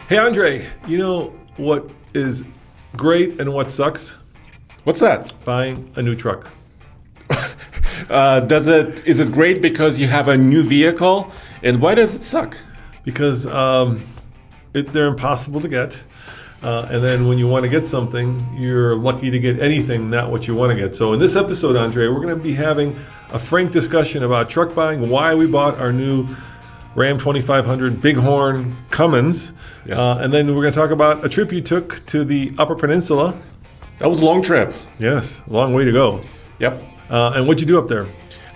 Hey, Andre, you know what is great and what sucks? What's that? Buying a new truck. Is it great because you have a new vehicle? And why does it suck? Because they're impossible to get. And then when you want to get something, you're lucky to get anything, not what you want to get. So in this episode, Andre, we're going to be having a frank discussion about truck buying, why we bought our new Ram 2500 Bighorn Cummins. Yes. And then we're going to talk about a trip you took to the Upper Peninsula. That was a long trip. Yes, a long way to go. Yep. And what'd you do up there?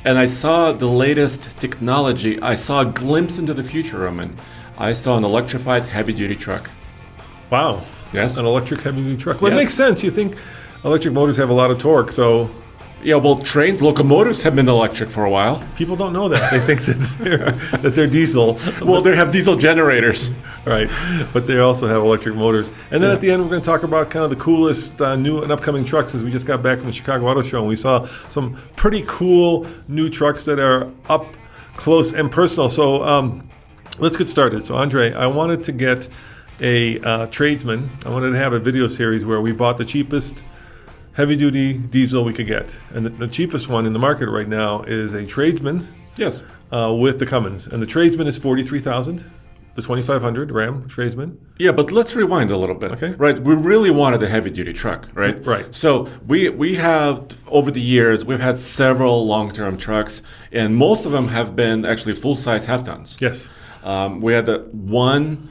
And I saw the latest technology. I saw a glimpse into the future, Roman. I saw an electrified heavy-duty truck. Wow. Yes. An electric heavy-duty truck. Well, Yes. It makes sense. You think electric motors have a lot of torque, so Yeah, well, locomotives have been electric for a while. people don't know that. They think that they're diesel. Well, they have diesel generators. Right, but they also have electric motors. And then at the end, we're going to talk about kind of the coolest new and upcoming trucks, as we just got back from the Chicago Auto Show, and we saw some pretty cool new trucks that are up close and personal. So let's get started. So Andre, I wanted to get a tradesman. I wanted to have a video series where we bought the cheapest heavy-duty diesel we could get. And the cheapest one in the market right now is a tradesman. Yes. With the Cummins. And the tradesman is $43,000. The 2500 Ram tradesman. Yeah, but let's rewind a little bit. Okay. Right, we really wanted a heavy-duty truck, right? Right. So we have, over the years, we've had several long-term trucks, and most of them have been actually full-size half-tons. Yes. We had one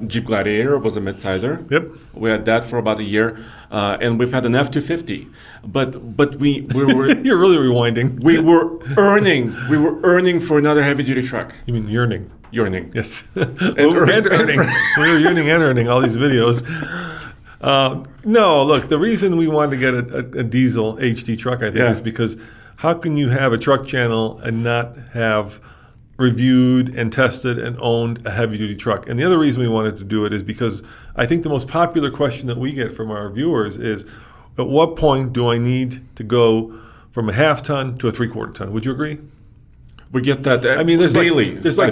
Jeep Gladiator, was a midsizer. Yep. We had that for about a year, and we've had an F-250. But we were You're really rewinding. we were earning for another heavy-duty truck. You mean yearning? Yearning. Yes. And earning. We were yearning and earning all these videos. No, look, the reason we wanted to get a diesel HD truck, I think, is because how can you have a truck channel and not have reviewed and tested and owned a heavy-duty truck? And the other reason we wanted to do it is because I think the most popular question that we get from our viewers is, at what point do I need to go from a half-ton to a three-quarter ton? Would you agree? We get that I mean, there's daily. It's not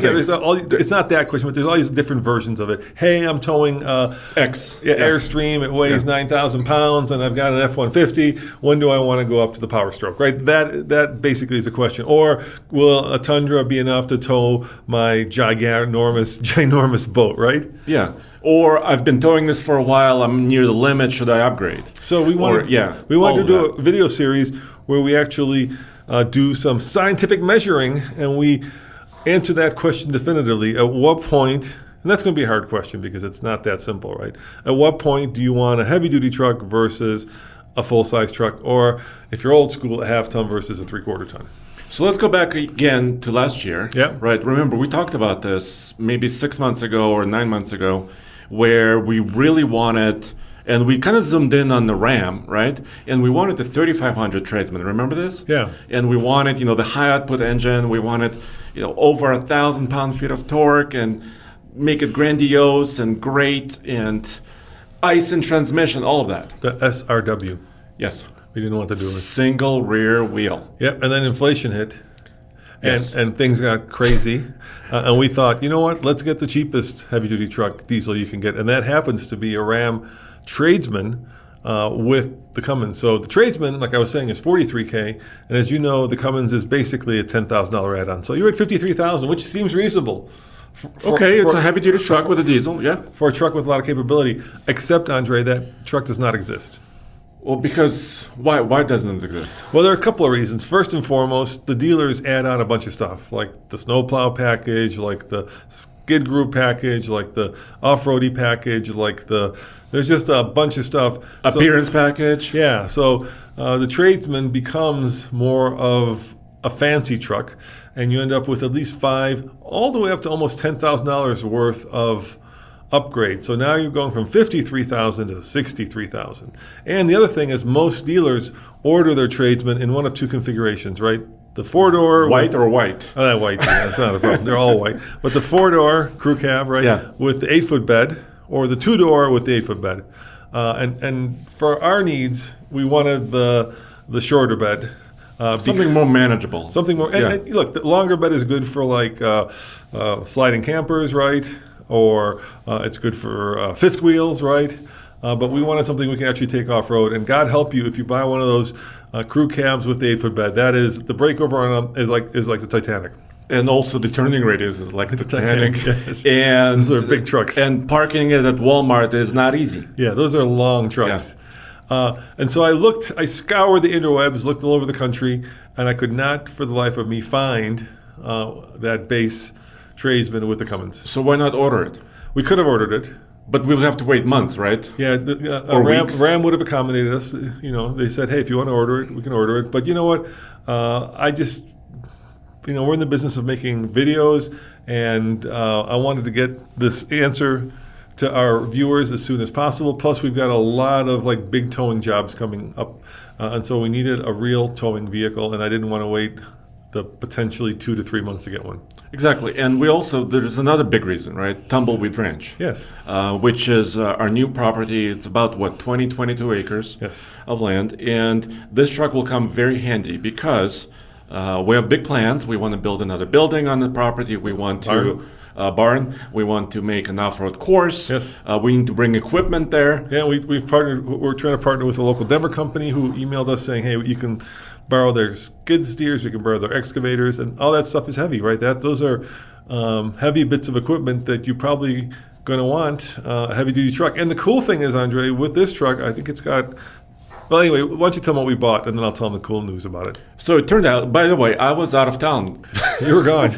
that question, but there's all these different versions of it. Hey, I'm towing X. Airstream. It weighs 9,000 pounds, and I've got an F-150. When do I want to go up to the Power Stroke? Right. That basically is a question. Or will a Tundra be enough to tow my ginormous boat? Right. Yeah. Or I've been towing this for a while. I'm near the limit. Should I upgrade? So we wanted to do a video series where we actually do some scientific measuring, and we answer that question definitively. At what point, and that's going to be a hard question because it's not that simple, right? At what point do you want a heavy-duty truck versus a full-size truck, or if you're old school, a half-ton versus a three-quarter ton? So let's go back again to last year. Yeah. Right. Remember, we talked about this maybe 6 months ago or 9 months ago, where we really wanted, and we kind of zoomed in on the Ram, right? And we wanted the 3500 tradesman. Remember this? Yeah. And we wanted, the high output engine. We wanted, over 1,000 pound-feet of torque and make it grandiose and great and ice in transmission, all of that. The SRW. Yes. We didn't want to do it. Single rear wheel. Yep. And then inflation hit. Yes. And things got crazy. And we thought, you know what? Let's get the cheapest heavy-duty truck diesel you can get. And that happens to be a Ram tradesman with the Cummins. So the tradesman, like I was saying, is $43K. And as you know, the Cummins is basically a $10,000 add-on. So you're at $53,000, which seems reasonable. It's a heavy-duty truck with a diesel, yeah. For a truck with a lot of capability. Except, Andre, that truck does not exist. Well, because why doesn't it exist? Well, there are a couple of reasons. First and foremost, the dealers add on a bunch of stuff, like the Plow Package, like the Skid Group Package, like the Off-Roady Package, there's just a bunch of stuff. Appearance package. Yeah, so the tradesman becomes more of a fancy truck, and you end up with at least 5, all the way up to almost $10,000 worth of upgrade. So now you're going from $53,000 to $63,000. And the other thing is most dealers order their tradesmen in one of two configurations, right? The 4-door. White or white? Oh, white. Yeah, that's not a problem. They're all white. But the 4-door crew cab, right? Yeah. With the 8-foot bed, or the 2-door with the 8-foot bed. And for our needs, we wanted the shorter bed. Something more manageable. Something more. And look, the longer bed is good for like sliding campers, right? or it's good for fifth wheels, right? But we wanted something we can actually take off-road. And God help you if you buy one of those crew cabs with the 8-foot bed. That is, the breakover on them is like the Titanic. And also the turning radius is like the Titanic. Yes. And those are big trucks. And parking it at Walmart is not easy. Yeah, those are long trucks. Yeah. And so I scoured the interwebs, looked all over the country, and I could not for the life of me find that base tradesman with the Cummins. So why not order it? We could have ordered it. But we'll have to wait months, right? Yeah, Ram would have accommodated us. They said, hey, if you want to order it, we can order it. But you know what? We're in the business of making videos, and I wanted to get this answer to our viewers as soon as possible. Plus, we've got a lot of big towing jobs coming up, and so we needed a real towing vehicle, and I didn't want to wait the potentially 2 to 3 months to get one. Exactly. And there's another big reason, right? Tumbleweed Ranch. Yes. Which is our new property. It's about, 22 acres of land. And this truck will come very handy because we have big plans. We want to build another building on the property. We want to... barn. We want to make an off-road course. Yes. We need to bring equipment there. Yeah, we've partnered. We're trying to partner with a local Denver company who emailed us saying, "Hey, you can borrow their skid steers, you can borrow their excavators, and all that stuff is heavy, right? Those are heavy bits of equipment that you're probably going to want a heavy-duty truck." And the cool thing is, Andre, with this truck, I think it's got. Well, anyway, why don't you tell them what we bought, and then I'll tell them the cool news about it. So it turned out, by the way, I was out of town. You were gone.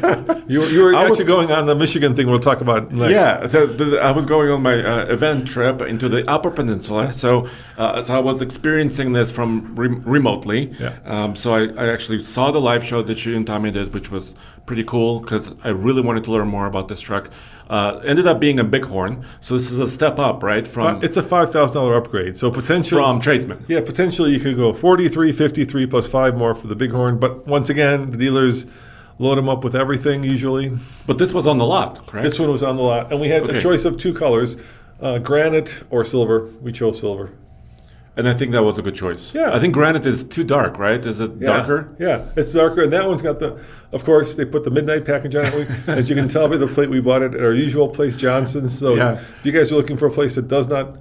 You were actually going on the Michigan thing we'll talk about next. Yeah, I was going on my event trip into the Upper Peninsula. So I was experiencing this from remotely. Yeah. So I actually saw the live show that you and Tommy did, which was pretty cool because I really wanted to learn more about this truck. Ended up being a Bighorn, so this is a step up, right? It's a $5,000 upgrade, so potentially from tradesman. Yeah, potentially you could go 43, 53 plus 5 more for the Bighorn. But once again, the dealers load them up with everything usually. But this was on the lot, correct? This one was on the lot, and we had a choice of 2 colors, granite or silver. We chose silver. And I think that was a good choice. Yeah. I think granite is too dark, right? Is it darker? Yeah, it's darker. And that one's got of course, they put the midnight package on it. As you can tell by the plate, we bought it at our usual place, Johnson's. So if you guys are looking for a place that does not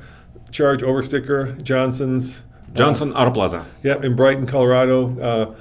charge over sticker, Johnson's. Johnson Auto Plaza. Yeah, in Brighton, Colorado.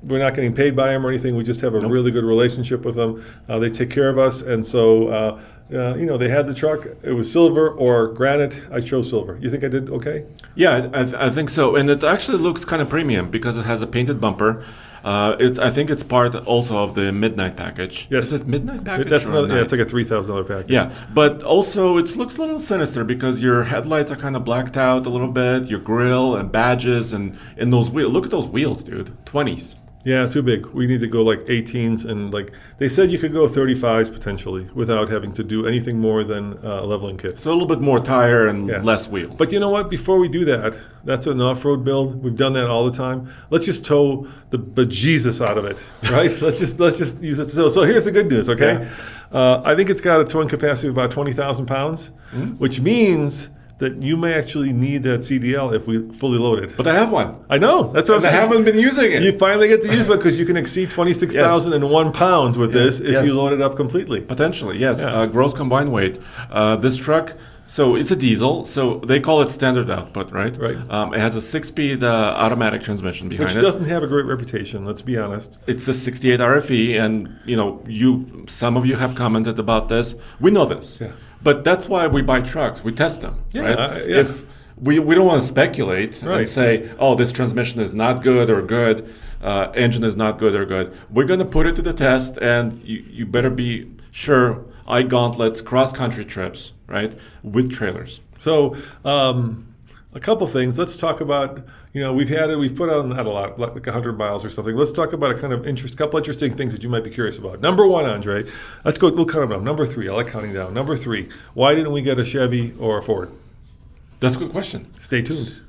We're not getting paid by them or anything. We just have a really good relationship with them. They take care of us. And so, they had the truck. It was silver or granite. I chose silver. You think I did okay? Yeah, I think so. And it actually looks kind of premium because it has a painted bumper. I think it's part also of the midnight package. Yes. Is it midnight package? It's like a $3,000 package. Yeah, but also it looks a little sinister because your headlights are kind of blacked out a little bit, your grill and badges and those wheels. Look at those wheels, dude. 20s. Yeah, too big. We need to go 18s, and they said you could go 35s potentially without having to do anything more than a leveling kit. So a little bit more tire and less wheel. But you know what? Before we do that, that's an off-road build. We've done that all the time. Let's just tow the bejesus out of it, right? let's just use it to tow. So here's the good news, okay? Yeah. I think it's got a towing capacity of about 20,000 pounds, which means that you may actually need that CDL if we fully load it. But I have one. I know. That's what I'm saying. I haven't been using it. You finally get to use it because you can exceed 26,001 pounds with this if you load it up completely. Potentially, yes. Yeah. Gross combined weight. This truck, so it's a diesel, so they call it standard output, right? Right. It has a 6-speed automatic transmission behind it. Which doesn't have a great reputation, let's be honest. It's a 68 RFE, and some of you have commented about this. We know this. Yeah. But that's why we buy trucks. We test them, right? If we don't want to speculate and say, oh, this transmission is not good or good, engine is not good or good. We're going to put it to the test, and you better be sure gauntlets, cross-country trips, right, with trailers. So a couple things. Let's talk about, we've put on not a lot, like 100 miles or something. Let's talk about a couple interesting things that you might be curious about. Number 1, Andre, let's go, we'll count them down. Number 3, I like counting down. Number 3, why didn't we get a Chevy or a Ford? That's a good question. Stay tuned.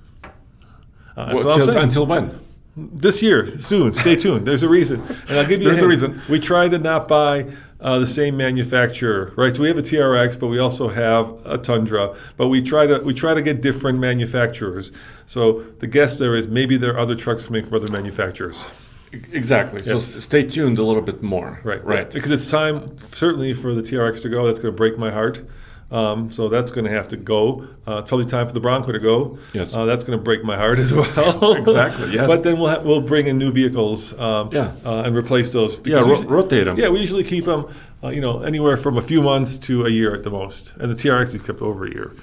Until when? This year, soon. Stay tuned. There's a reason. And I'll give you a reason. We try to not buy the same manufacturer, right? So we have a TRX, but we also have a Tundra. But we try to get different manufacturers. So the guess there is maybe there are other trucks coming from other manufacturers. Exactly. So Yes. stay tuned a little bit more. Right. Because it's time, certainly, for the TRX to go. That's going to break my heart. So that's going to have to go. It's probably time for the Bronco to go. Yes. That's going to break my heart as well. Exactly, yes. But then we'll bring in new vehicles and replace those. Yeah, rotate them. Yeah, we usually keep them, anywhere from a few months to a year at the most. And the TRX is kept over a year.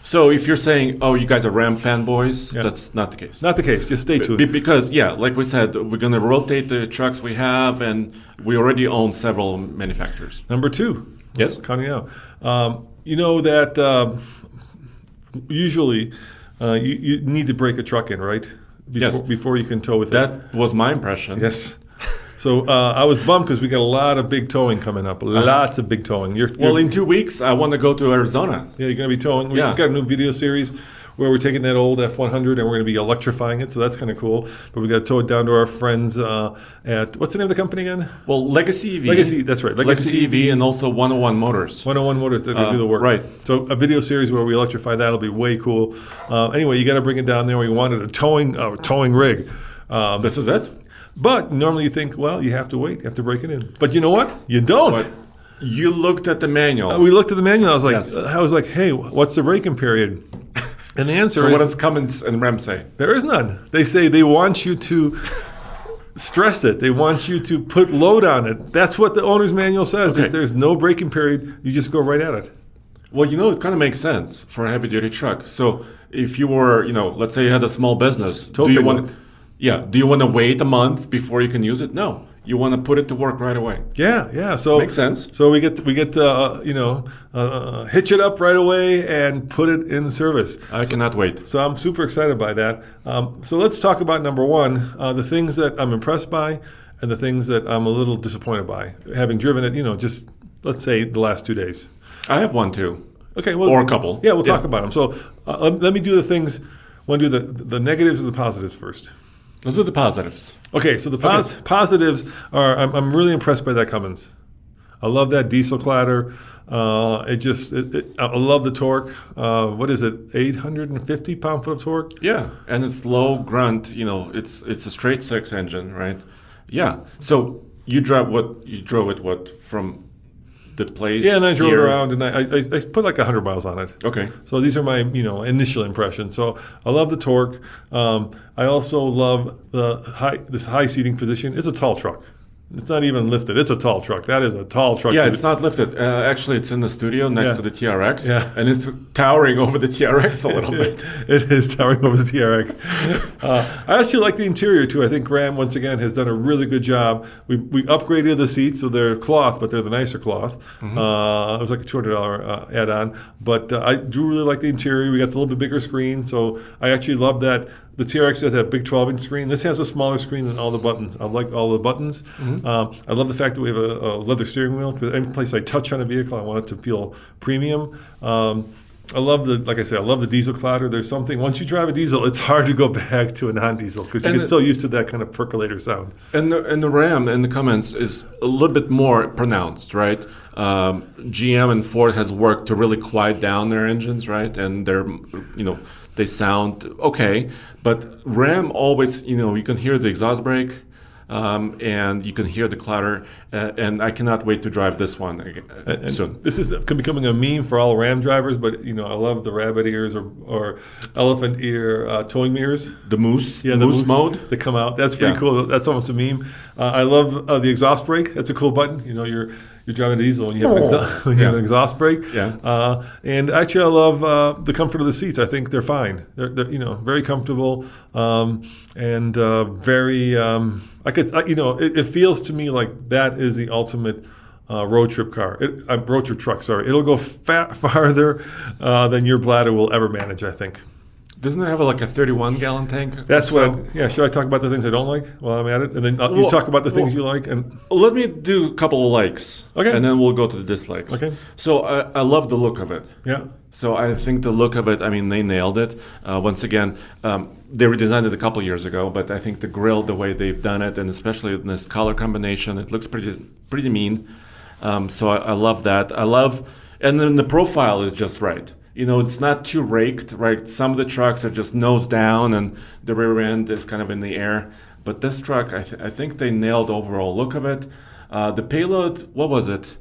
So if you're saying, oh, you guys are Ram fanboys, that's not the case. Not the case. Just stay tuned. Because, like we said, we're going to rotate the trucks we have, and we already own several manufacturers. Number 2. Yes. Counting out. You know that usually you need to break a truck in, right? Before you can tow with it. That was my impression. Yes. So I was bummed because we got a lot of big towing coming up. Lots of big towing. Well, in 2 weeks, I want to go to Arizona. Yeah, you're going to be towing. We've got a new video series where we're taking that old F100 and we're going to be electrifying it. So that's kind of cool. But we got to tow it down to our friends at, what's the name of the company again? Well, Legacy EV. Legacy, that's right. Legacy EV and also 101 Motors. 101 Motors, they're going to do the work. Right. So a video series where we electrify that will be way cool. Anyway, you got to bring it down there. We wanted a towing rig. This is it? But normally you think, well, you have to wait. You have to break it in. But you know what? You don't. But you looked at the manual. We looked at the manual. I was like, Yes. Hey, what's the braking period? And the answer So is, what does Cummins and Ram say? there is none. They say they want you to stress it. They want you to put load on it. That's what the owner's manual says. Okay. If there's no braking period, you just go right at it. Well, it kind of makes sense for a heavy-duty truck. So if you were, let's say you had a small business, do you want to wait a month before you can use it? No. You want to put it to work right away. Yeah. So makes sense. So we get hitch it up right away and put it in service. I cannot wait. So I'm super excited by that. So let's talk about number 1, the things that I'm impressed by and the things that I'm a little disappointed by, having driven it, just let's say the last 2 days. I have one too. Okay, well, or a couple. Yeah, we'll talk about them. So let me do the things. Want to do the negatives or the positives first? Those are the positives. Okay, so the positives are I'm really impressed by that Cummins. I love that diesel clatter. I love the torque. What is it? 850 pound-foot of torque. Yeah, and it's low grunt. It's a straight 6 engine, right? Yeah. So you drove it from the place? Yeah, and I drove it here? around and I put like 100 miles on it. Okay. So these are my initial impressions. So I love the torque. I also love this high seating position. It's a tall truck. It's not even lifted. It's a tall truck. That is a tall truck. Yeah, it's not lifted. Actually, it's in the studio next to the TRX. Yeah. And it's towering over the TRX a little bit. It is towering over the TRX. I actually like the interior, too. I think Ram, once again, has done a really good job. We upgraded the seats, so they're cloth, but they're the nicer cloth. Mm-hmm. It was like a $200 add-on. But I do really like the interior. We got the little bit bigger screen, so I actually love that. The TRX has that big 12-inch screen. This has a smaller screen than all the buttons. I like all the buttons. Mm-hmm. I love the fact that we have a leather steering wheel, because any place I touch on a vehicle, I want it to feel premium. I love I love the diesel clatter. There's something, once you drive a diesel, it's hard to go back to a non-diesel because you get so used to that kind of percolator sound. And the Ram and the Cummins is a little bit more pronounced, right? GM and Ford has worked to really quiet down their engines, right? And they're, they sound okay. But Ram always, you can hear the exhaust brake. And you can hear the clatter, and I cannot wait to drive this one soon. This is becoming a meme for all Ram drivers, but I love the rabbit ears or elephant ear towing mirrors. The moose, moose mode that come out. That's pretty cool. That's almost a meme. I love the exhaust brake. That's a cool button. You're driving a diesel and you have, an exhaust brake. Yeah. And actually, I love the comfort of the seats. I think they're fine. They're very comfortable and very. It feels to me like that is the ultimate road trip car. Road trip truck. Sorry, it'll go farther than your bladder will ever manage, I think. Doesn't it have a 31-gallon tank? That's should I talk about the things I don't like while I'm at it, and then you talk about the things you like? And let me do a couple of likes, okay, and then we'll go to the dislikes. Okay. So I love the look of it. Yeah. So I think the look of it, they nailed it. Once again, they redesigned it a couple years ago, but I think the grille, the way they've done it, and especially in this color combination, it looks pretty mean. So I love that. And then the profile is just right. it's not too raked, right? Some of the trucks are just nose down and the rear end is kind of in the air. But this truck, I think they nailed the overall look of it. The payload, what was it?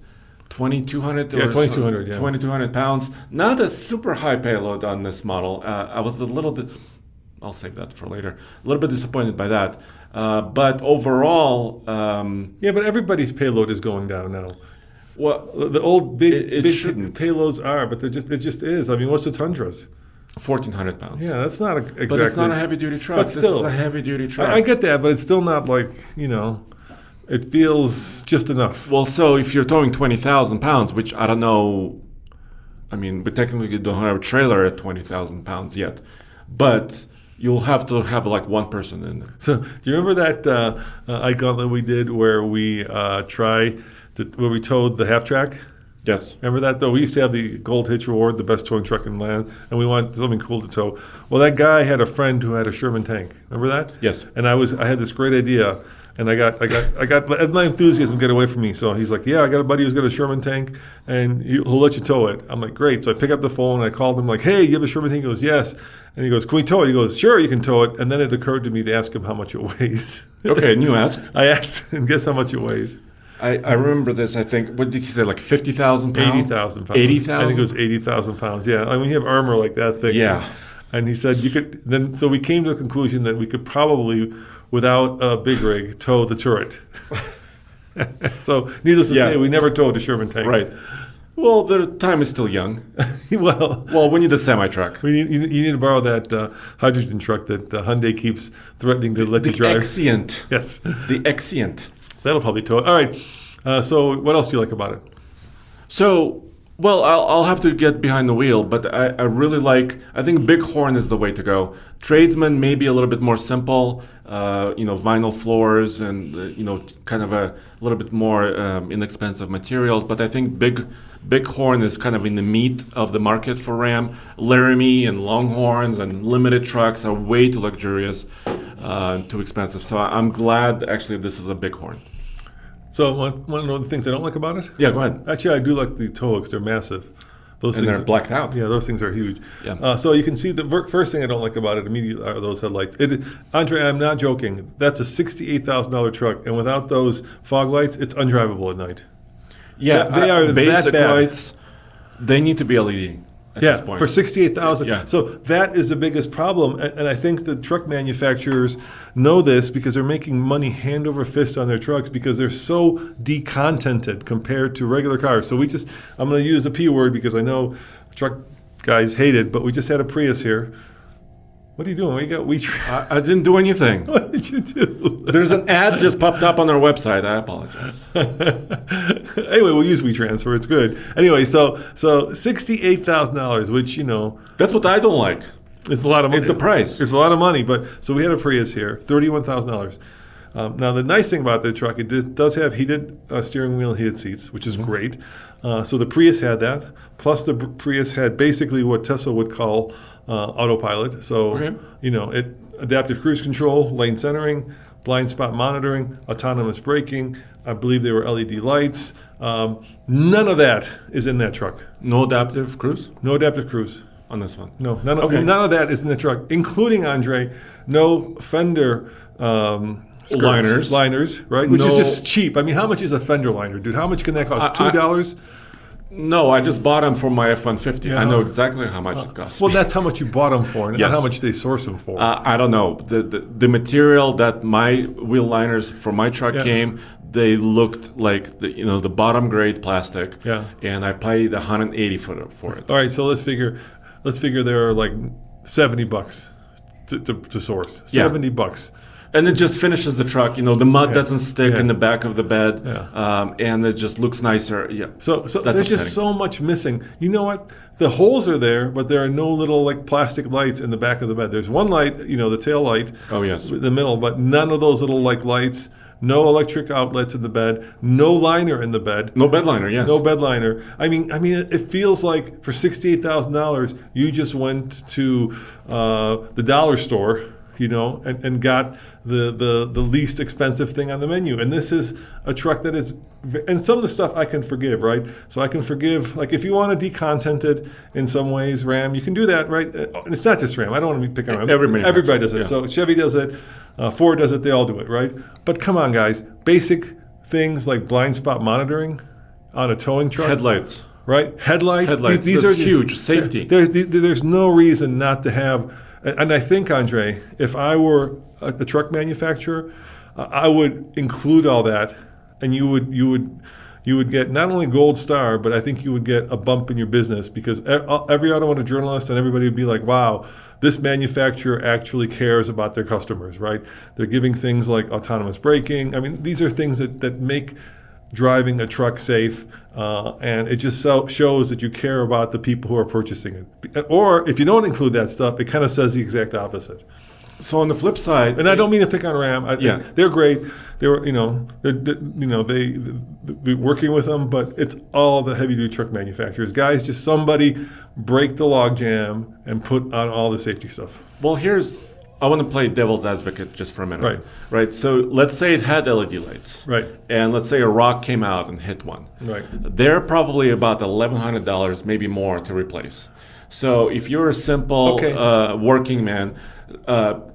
2,200? Yeah, 2,200, yeah. 2,200 pounds. Not a super high payload on this model. I was a little bit, I'll save that for later, a little bit disappointed by that. But overall... yeah, but everybody's payload is going down now. Well, The old big shouldn't. payloads are, but it just is. I mean, what's the Tundras? 1,400 pounds. Yeah, that's not exactly... But it's not a heavy-duty truck. But This still, is a heavy-duty truck. I get that, but it's still not like, it feels just enough. Well, so if you're towing 20,000 pounds, which I don't know, I mean, we technically don't have a trailer at 20,000 pounds yet, but you'll have to have like one person in there. So, do you remember that icon that we did where we where we towed the half track? Yes. Remember that though? We used to have the Gold Hitch Award, the best towing truck in land, and we wanted something cool to tow. Well, that guy had a friend who had a Sherman tank. Remember that? Yes. And I had this great idea, and I got my enthusiasm get away from me. So he's like, "Yeah, I got a buddy who's got a Sherman tank, and he'll let you tow it." I'm like, "Great!" So I pick up the phone, and I called him like, "Hey, you have a Sherman tank?" He goes, "Yes." And he goes, "Can we tow it?" He goes, "Sure, you can tow it." And then it occurred to me to ask him how much it weighs. Okay, and you asked. I asked, and guess how much it weighs? I remember this, I think, what did he say, like 50,000 pounds? 80,000 pounds. 80,000? I think it was 80,000 pounds. Yeah, I mean, you have armor like that thing. Yeah. And he said you could then. So we came to the conclusion that we could probably, without a big rig, tow the turret. So needless to say, we never towed a Sherman tank. Right. Well, the time is still young. Well, we need a semi-truck. you need to borrow that hydrogen truck that Hyundai keeps threatening to let you drive. Exient. Yes. The Exient. That'll probably tow it. All right. So what else do you like about it? So, well, I'll have to get behind the wheel, but I really I think Bighorn is the way to go. Tradesman may be a little bit more simple, vinyl floors and, kind of a little bit more inexpensive materials. But I think Bighorn is kind of in the meat of the market for Ram. Laramie and Longhorns and limited trucks are way too luxurious, too expensive. So I'm glad actually this is a Bighorn. So want to know the things I don't like about it? Yeah, go ahead. Actually, I do like the tow hooks. They're massive. Those And things they're blacked out. Yeah, those things are huge. Yeah. So you can see the first thing I don't like about it immediately are those headlights. Andre, I'm not joking. That's a $68,000 truck, and without those fog lights, it's undrivable at night. Yeah, they are basic that bad. lights. They need to be LED at this point. For $68,000. Yeah. So that is the biggest problem, and I think the truck manufacturers know this because they're making money hand over fist on their trucks because they're so decontented compared to regular cars. So I'm going to use the P word because I know truck guys hate it, but we just had a Prius here. What are you doing? What you got? I didn't do anything. What did you do? There's an ad just popped up on our website. I apologize. Anyway, we'll use WeTransfer. It's good. Anyway, so $68,000, which That's what I don't like. it's a lot of money. It's the price. It's a lot of money. But so we had a Prius here, $31,000. Now the nice thing about the truck, it does have heated steering wheel and heated seats, which is great. So the Prius had that. Plus the Prius had basically what Tesla would call autopilot. So it adaptive cruise control, lane centering, blind spot monitoring, autonomous braking. I believe there were LED lights. None of that is in that truck. No adaptive cruise No adaptive cruise. on this one. No, none of that is in the truck, including, Andre, no fender skirts, liners, right? Which is just cheap. I mean, how much is a fender liner, dude? How much can that cost? $2? No, I just bought them for my F-150. Yeah. I know exactly how much it costs. Well, that's how much you bought them for, and Yes. not how much they source them for. I don't know. The material that my wheel liners for my truck came, they looked like the bottom grade plastic. Yeah. And I paid $180 for it. All right, so let's figure there are like $70 to source. Yeah. $70. And it just finishes the truck. The mud doesn't stick Yeah. in the back of the bed, Yeah. and it just looks nicer. Yeah. So there's just so much missing. You know what? The holes are there, but there are no little like plastic lights in the back of the bed. There's one light, the tail light. Oh, yes. In the middle, but none of those little like lights. No electric outlets in the bed. No liner in the bed. No bed liner. Yes. No bed liner. I mean, it feels like for $68,000, you just went to the dollar store and got the least expensive thing on the menu. And this is a truck that is, and some of the stuff I can forgive, right? So I can forgive, like if you want to decontent it in some ways, Ram, you can do that, right? And it's not just Ram. I don't want to be picking on Ram. Everybody does it. Yeah. So Chevy does it, Ford does it, they all do it, right? But come on, guys, basic things like blind spot monitoring on a towing truck. Headlights. Right? Headlights. These That's are huge. Safety. There's no reason not to have. And I think, Andre, if I were a truck manufacturer, I would include all that, and you would get not only gold star, but I think you would get a bump in your business, because every automotive journalist and everybody would be like, wow, this manufacturer actually cares about their customers, right? They're giving things like autonomous braking. I mean, these are things that make driving a truck safe, and it just shows that you care about the people who are purchasing it. Or if you don't include that stuff, it kind of says the exact opposite. So on the flip side, and I don't mean to pick on Ram. They're great. They were, they working with them, but it's all the heavy duty truck manufacturers. Guys, just somebody break the log jam and put on all the safety stuff. Well, I want to play devil's advocate just for a minute. Right. So let's say it had LED lights. Right. And let's say a rock came out and hit one. Right. They're probably about $1,100, maybe more, to replace. So if you're a simple working man,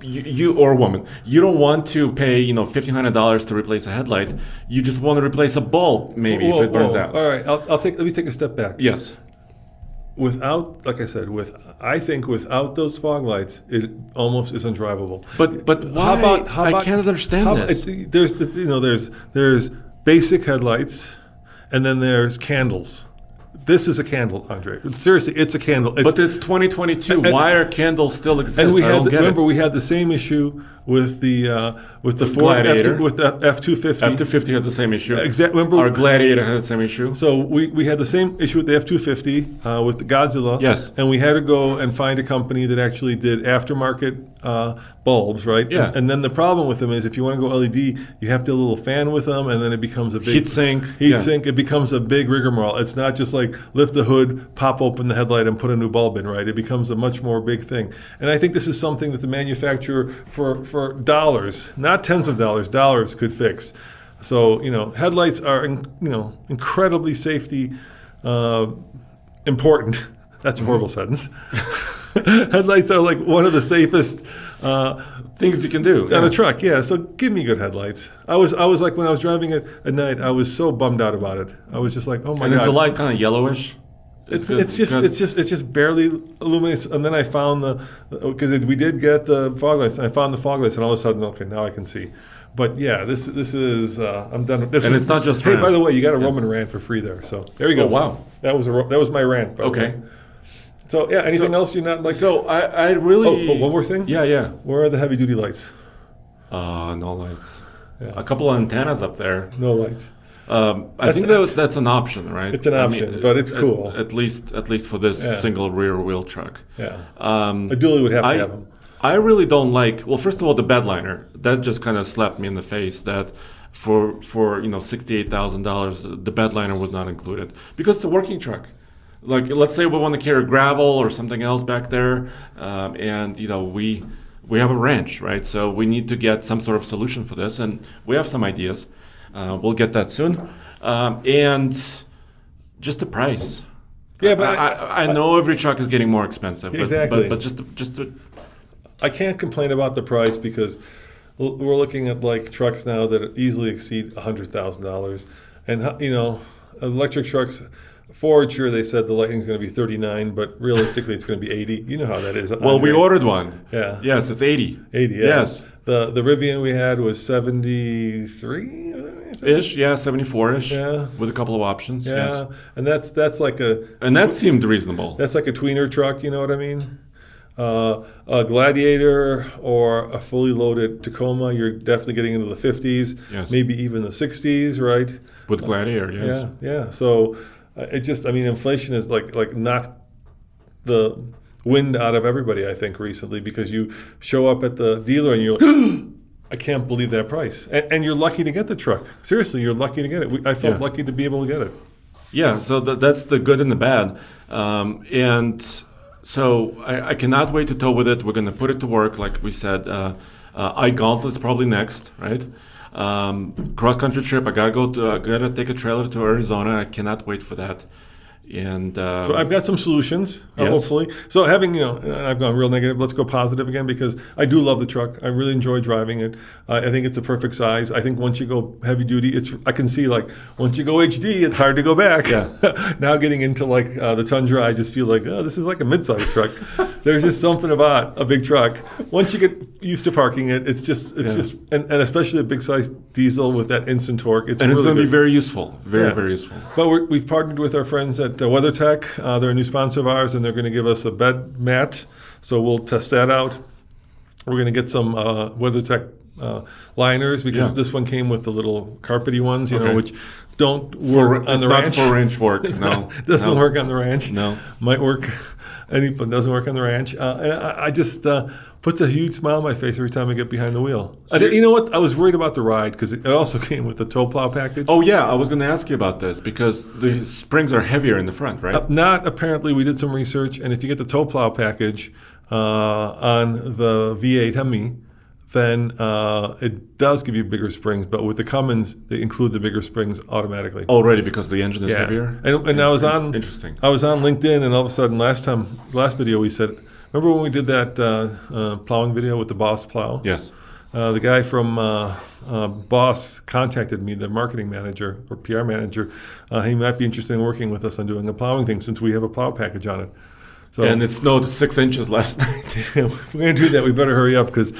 you or woman, you don't want to pay $1,500 to replace a headlight. You just want to replace a bulb, maybe, if it burns out. All right. Let me take a step back. Yes. Without, like I said, I think without those fog lights, it almost is undrivable. But why? I can't understand this. There's basic headlights, and then there's candles. This is a candle, Andre. Seriously, it's a candle. But it's 2022. Why are candles still exist? And we had the same issue with the Ford with the F-250. F-250 had the same issue. Exactly. Remember, our Gladiator had the same issue. So we had the same issue with the F-250 with the Godzilla. Yes. And we had to go and find a company that actually did aftermarket bulbs, right? Yeah. And then the problem with them is if you want to go LED, you have to have a little fan with them, and then it becomes a big heat sink. It becomes a big rigmarole. It's not just like lift the hood, pop open the headlight, and put a new bulb in, right? It becomes a much more big thing. And I think this is something that the manufacturer for dollars, not tens of dollars could fix. So, headlights are, incredibly safety important. That's a horrible sentence. Headlights are like one of the safest things you can do on a truck. Yeah, so give me good headlights. I was like, when I was driving it at night, I was so bummed out about it. I was just like, oh my God. And is the light kind of yellowish? It's just barely illuminates. And then I found because we did get the fog lights, and I found the fog lights, and all of a sudden, okay, now I can see. But yeah, this is I'm done. It's not just. Hey, by the way, you got a Roman rant for free there. So there you go. Oh, wow, that was my rant. Okay. So yeah, anything else you're not like? So I really. Oh, one more thing. Yeah. Where are the heavy duty lights? No lights. Yeah. A couple of antennas up there. No lights. I think that's an option, right? It's an option, but it's cool. At least for this single rear wheel truck. Yeah. A dually would have to have them. I really don't like. Well, first of all, the bedliner that just kind of slapped me in the face. That for $68,000, the bedliner was not included because it's a working truck. Like, let's say we want to carry gravel or something else back there, and we have a ranch, right? So we need to get some sort of solution for this, and we have some ideas. We'll get that soon, and just the price. Yeah, but I know every truck is getting more expensive. Exactly. But just I can't complain about the price because we're looking at like trucks now that easily exceed $100,000, and electric trucks. Ford, sure, they said the Lightning's going to be 39, but realistically it's going to be 80. You know how that is. Well, we ordered one. Yeah. Yes, it's 80. 80, yeah. Yes. The Rivian we had was 73? Ish, yeah, 74-ish. Yeah. With a couple of options. Yeah. Yes. And that's like and that seemed reasonable. That's like a tweener truck, you know what I mean? A Gladiator or a fully loaded Tacoma, you're definitely getting into the 50s, yes. Maybe even the 60s, right? With Gladiator, yes. Yeah. So inflation is like knocked the wind out of everybody, I think, recently, because you show up at the dealer and you're like, I can't believe that price. And you're lucky to get the truck. Seriously, you're lucky to get it. I felt lucky to be able to get it. Yeah, so that's the good and the bad. And So I cannot wait to tow with it. We're going to put it to work, like we said. iGauntlet's probably next, right? Cross country trip. I gotta take a trailer to Arizona. I cannot wait for that. And so I've got some solutions, yes. hopefully. So having, I've gone real negative. Let's go positive again, because I do love the truck. I really enjoy driving it. I think it's a perfect size. I think once you go heavy duty, I can see like once you go HD, it's hard to go back. Yeah. Now getting into like the Tundra, I just feel like, oh, this is like a mid-sized truck. There's just something about a big truck. Once you get used to parking it, it's just, and especially a big size diesel with that instant torque. It's going to good. be very useful. Very useful. But we've partnered with our friends at WeatherTech. They're a new sponsor of ours, and they're going to give us a bed mat. So we'll test that out. We're going to get some WeatherTech liners, because this one came with the little carpety ones, which don't work on the ranch. It's not 4-inch work. Doesn't work on the ranch. No. Might work. But doesn't work on the ranch. And I just puts a huge smile on my face every time I get behind the wheel. So you know what? I was worried about the ride, because it also came with the tow plow package. Oh yeah, I was going to ask you about this, because the springs are heavier in the front, right? Not apparently. We did some research, and if you get the tow plow package on the V8 Hemi, then it does give you bigger springs. But with the Cummins, they include the bigger springs automatically. Already, because the engine is heavier? And I was on Interesting. I was on LinkedIn, and all of a sudden, last video we said, remember when we did that plowing video with the Boss plow? Yes. The guy from Boss contacted me, the marketing manager or PR manager. He might be interested in working with us on doing a plowing thing, since we have a plow package on it. So, and it snowed 6 inches last night. If we're going to do that, we better hurry up, because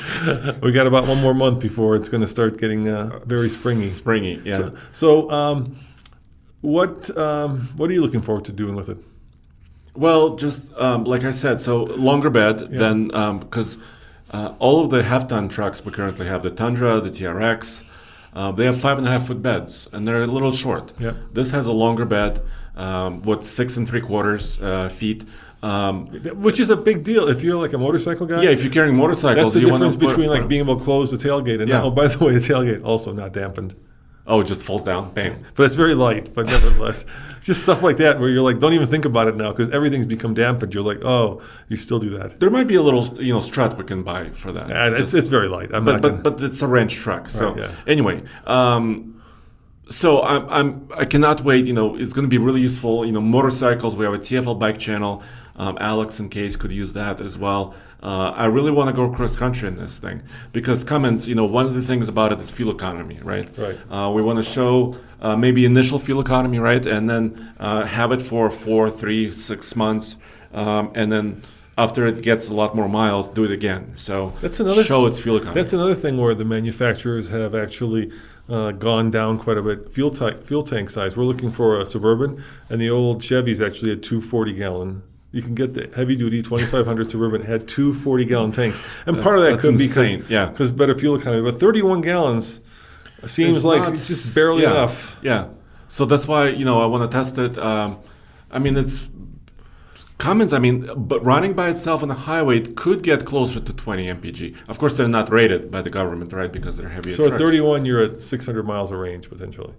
we got about one more month before it's going to start getting very springy. Springy, yeah. So what are you looking forward to doing with it? Well, just like I said, so longer bed than, because all of the half-ton trucks we currently have, the Tundra, the TRX, they have 5.5-foot beds, and they're a little short. Yep. This has a longer bed, with 6 3/4 feet. Which is a big deal if you're like a motorcycle guy. Yeah, if you're carrying motorcycles, that's the difference between like being able to close the tailgate and oh, by the way, the tailgate also not dampened. Oh, it just falls down, bam. But it's very light, but nevertheless, just stuff like that where you're like, don't even think about it now, because everything's become dampened. You're like, oh, you still do that. There might be a little, strut we can buy for that. Yeah, it's very light. But it's a ranch truck. So anyway, so I cannot wait. It's going to be really useful. Motorcycles. We have a TFL bike channel. Alex and Case could use that as well. I really want to go cross country in this thing, because Cummins, one of the things about it is fuel economy, right? Right. We want to show maybe initial fuel economy, right, and then have it for 4, 3, 6 months, and then after it gets a lot more miles, do it again. So show its fuel economy. That's another thing where the manufacturers have actually gone down quite a bit. Fuel tank size. We're looking for a Suburban, and the old Chevy's actually a 240-gallon. You can get the heavy-duty 2500 Suburban had 2 40-gallon tanks, and part of that could be because better fuel economy. But 31 gallons seems like it's just barely enough. Yeah, so that's why I want to test it. It's Cummins. But running by itself on the highway, it could get closer to 20 mpg. Of course, they're not rated by the government, right? Because they're heavier. So trucks. At 31, you're at 600 miles of range potentially.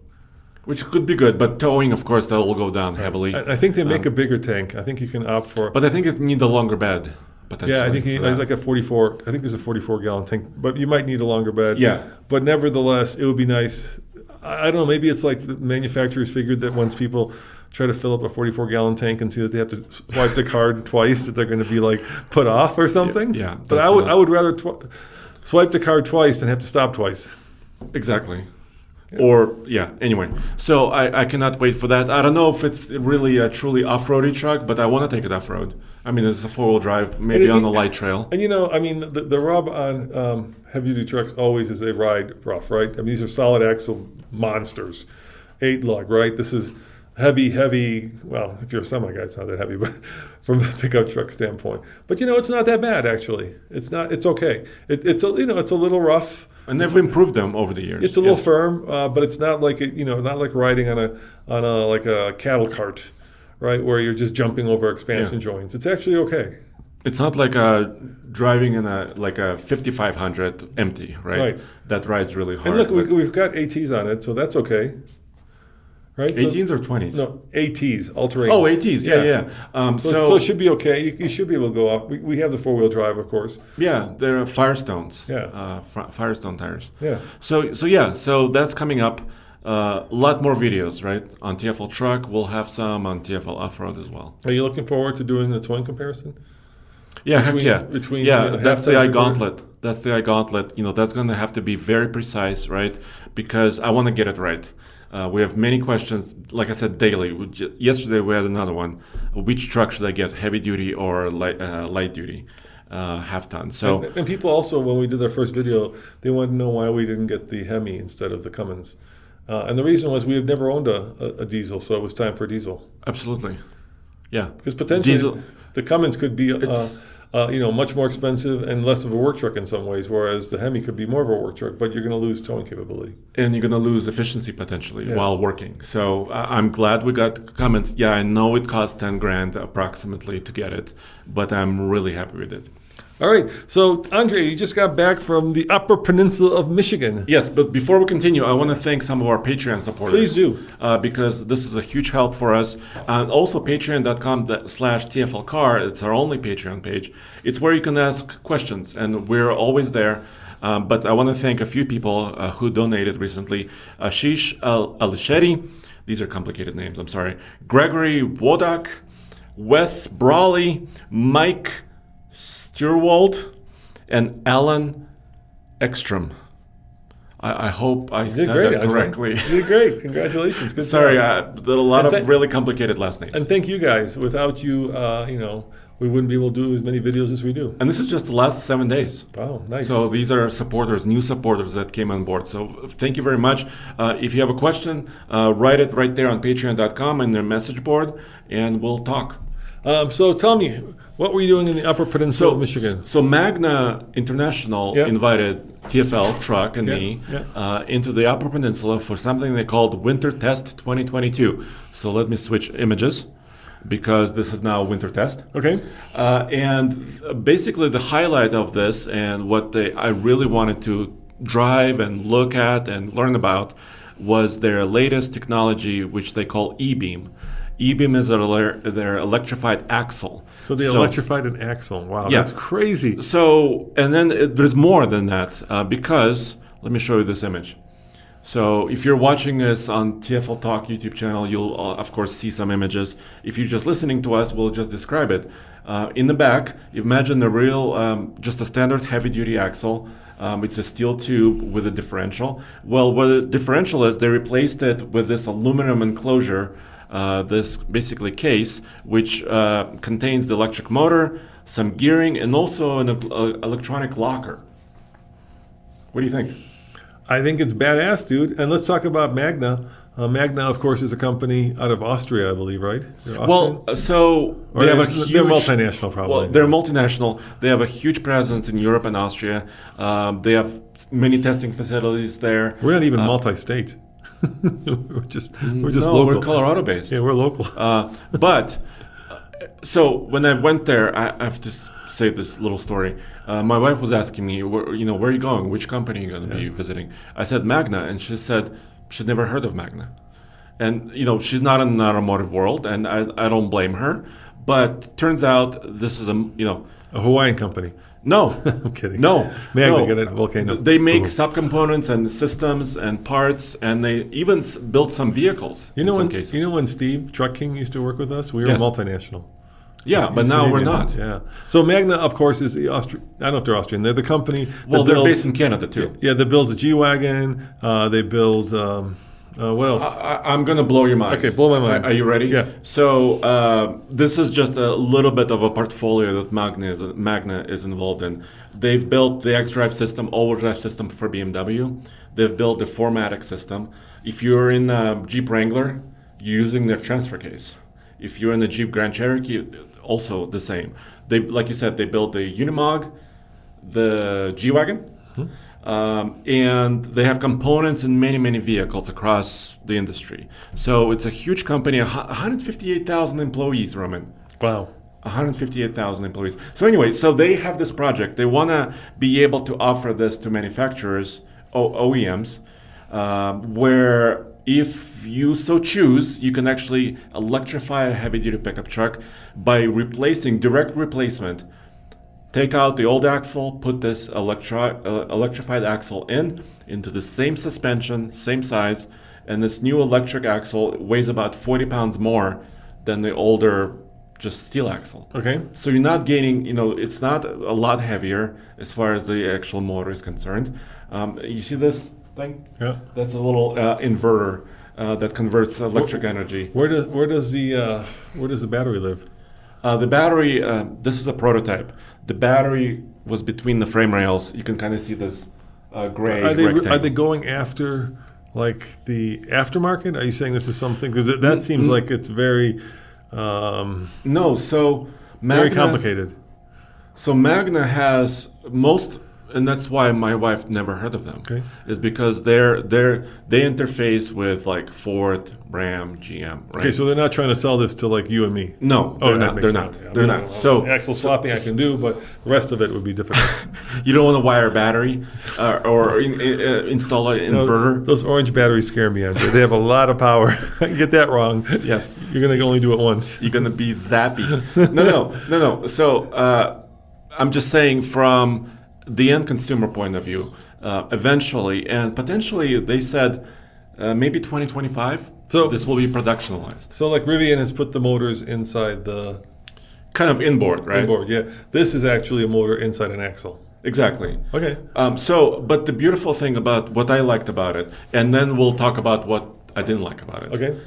Which could be good, but towing, of course, that will go down heavily. I think they make a bigger tank. I think you can opt for. But I think it needs a longer bed, potentially. Yeah, I think it's like a 44. I think there's a 44-gallon tank, but you might need a longer bed. Yeah. But nevertheless, it would be nice. I don't know. Maybe it's like the manufacturers figured that once people try to fill up a 44-gallon tank and see that they have to swipe the card twice, that they're going to be like put off or something. Yeah. But I would rather swipe the card twice than have to stop twice. Exactly. Or, anyway. So I cannot wait for that. I don't know if it's really a truly off-roady truck, but I want to take it off-road. It's a 4-wheel drive, maybe on a light trail. And, the rub on heavy-duty trucks always is they ride rough, right? These are solid axle monsters. 8-lug, right? This is heavy. Well, if you're a semi guy, it's not that heavy, but from a pickup truck standpoint. But, it's not that bad, actually. It's okay. It's a little rough. And they've improved them over the years. It's a little firm, but it's not like not like riding on a cattle cart, right, where you're just jumping over expansion joints. It's actually okay. It's not like driving in a 5500 empty, right? That rides really hard. And look, we've got ATs on it, so that's okay, right? 18s or 20s? No, ATs, all-terrains. Oh, ATs, yeah. So it should be okay. You should be able to go up. We have the four-wheel drive, of course. Yeah, they're Firestones. Yeah. Firestone tires. Yeah. So that's coming up. A lot more videos, right? On TFL Truck, we'll have some on TFL Off-Road as well. Are you looking forward to doing the towing comparison? Yeah, that's the eye gauntlet. That's the eye gauntlet. That's going to have to be very precise, right? Because I want to get it right. We have many questions, like I said, daily. Yesterday we had another one. Which truck should I get, heavy duty or light duty? Half ton. So and people also, when we did our first video, they wanted to know why we didn't get the Hemi instead of the Cummins. And the reason was we had never owned a diesel, so it was time for a diesel. Absolutely, yeah. Because potentially the Cummins could be, much more expensive and less of a work truck in some ways, whereas the Hemi could be more of a work truck, but you're going to lose towing capability. And you're going to lose efficiency potentially while working. So I'm glad we got Cummins. Yeah, I know it cost $10,000 approximately to get it, but I'm really happy with it. All right. So, Andre, you just got back from the Upper Peninsula of Michigan. Yes, but before we continue, I want to thank some of our Patreon supporters. Please do. Because this is a huge help for us. And also patreon.com/TFLcar. It's our only Patreon page. It's where you can ask questions, and we're always there. But I want to thank a few people who donated recently. Ashish Alisheri. These are complicated names, I'm sorry. Gregory Wodak, Wes Brawley, Mike Stierwald, and Alan Ekstrom. I hope I said that correctly. You did great. Congratulations. Good Sorry, job. there are a lot of really complicated last names. And thank you guys. Without you, we wouldn't be able to do as many videos as we do. And this is just the last 7 days. Wow, nice. So these are supporters, new supporters that came on board. So thank you very much. If you have a question, write it right there on patreon.com in their message board, and we'll talk. So tell me, what were you doing in the Upper Peninsula of Michigan? So Magna International invited TFL Truck and me into the Upper Peninsula for something they called Winter Test 2022. So let me switch images because this is now Winter Test. Okay. And basically the highlight of this and what I really wanted to drive and look at and learn about was their latest technology, which they call EBeam. EBeam is their electrified axle. So they electrified an axle. Wow, that's crazy. So, and then there's more than that because, let me show you this image. So if you're watching this on TFL Talk YouTube channel, you'll of course see some images. If you're just listening to us, we'll just describe it. In the back, imagine a real, just a standard heavy duty axle. It's a steel tube with a differential. Well, what the differential is, they replaced it with this aluminum enclosure, this basically case, which contains the electric motor, some gearing, and also an electronic locker. What do you think? I think it's badass, dude. And let's talk about Magna. Magna, of course, is a company out of Austria, I believe, right? Well, so they have a huge... They're multinational, probably. Well, they're multinational. They have a huge presence in Europe and Austria. They have many testing facilities there. We're not even multi-state. we're just local. We're Colorado-based. Yeah, we're local. So when I went there, I have to say this little story. My wife was asking me, where are you going? Which company are you going to be visiting? I said Magna, and she said she'd never heard of Magna. And she's not in the automotive world, and I don't blame her. But turns out this is a Hawaiian company. No, I'm kidding. No, Magna, get it? Volcano. They make subcomponents and systems and parts, and they even build some vehicles. In some cases. When Steve Truck King used to work with us, we were multinational. Yeah, but now we're not. Yeah. So Magna, of course, is the Austrian. I don't know if they're Austrian. They're the company. Well, they're based in Canada too. Yeah, they build a G-Wagon. They build. What else? I'm going to blow your mind. Okay, blow my mind. Are you ready? Yeah. So this is just a little bit of a portfolio that Magna is involved in. They've built the EDrive system, overdrive system for BMW. They've built the 4MATIC system. If you're in a Jeep Wrangler, you're using their transfer case. If you're in the Jeep Grand Cherokee, also the same. They, like you said, they built the Unimog, the G-Wagon. And they have components in many, many vehicles across the industry. So it's a huge company, 158,000 employees, Roman. Wow. 158,000 employees. So anyway, so they have this project. They want to be able to offer this to manufacturers, OEMs, where if you so choose, you can actually electrify a heavy-duty pickup truck by direct replacement. Take out the old axle, put this electrified axle into the same suspension, same size, and this new electric axle weighs about 40 pounds more than the older just steel axle. Okay. So you're not gaining, it's not a lot heavier as far as the actual motor is concerned. You see this thing? Yeah. That's a little inverter that converts electric energy. Where does the battery live? The battery, this is a prototype. The battery was between the frame rails. You can kind of see this gray rectangle. Are they going after like the aftermarket? Are you saying this is something? Because that seems like it's very no. So Magna, very complicated. So Magna has most, and that's why my wife never heard of them. Okay. Is because they interface with like Ford, Ram, GM. Right? Okay, so they're not trying to sell this to like you and me. No, they're not. They're not. Yeah, They're not. So axle swapping I can do, but the rest of it would be difficult. you don't want to wire a battery or install an inverter. Those orange batteries scare me, Andre. They have a lot of power. Get that wrong. Yes, you're gonna only do it once. You're gonna be zappy. No. So I'm just saying from the end consumer point of view, eventually and potentially, they said maybe 2025. So this will be productionalized. So like Rivian has put the motors inside the kind of inboard, right? Inboard, yeah. This is actually a motor inside an axle. Exactly. Okay. But the beautiful thing about what I liked about it, and then we'll talk about what I didn't like about it. Okay.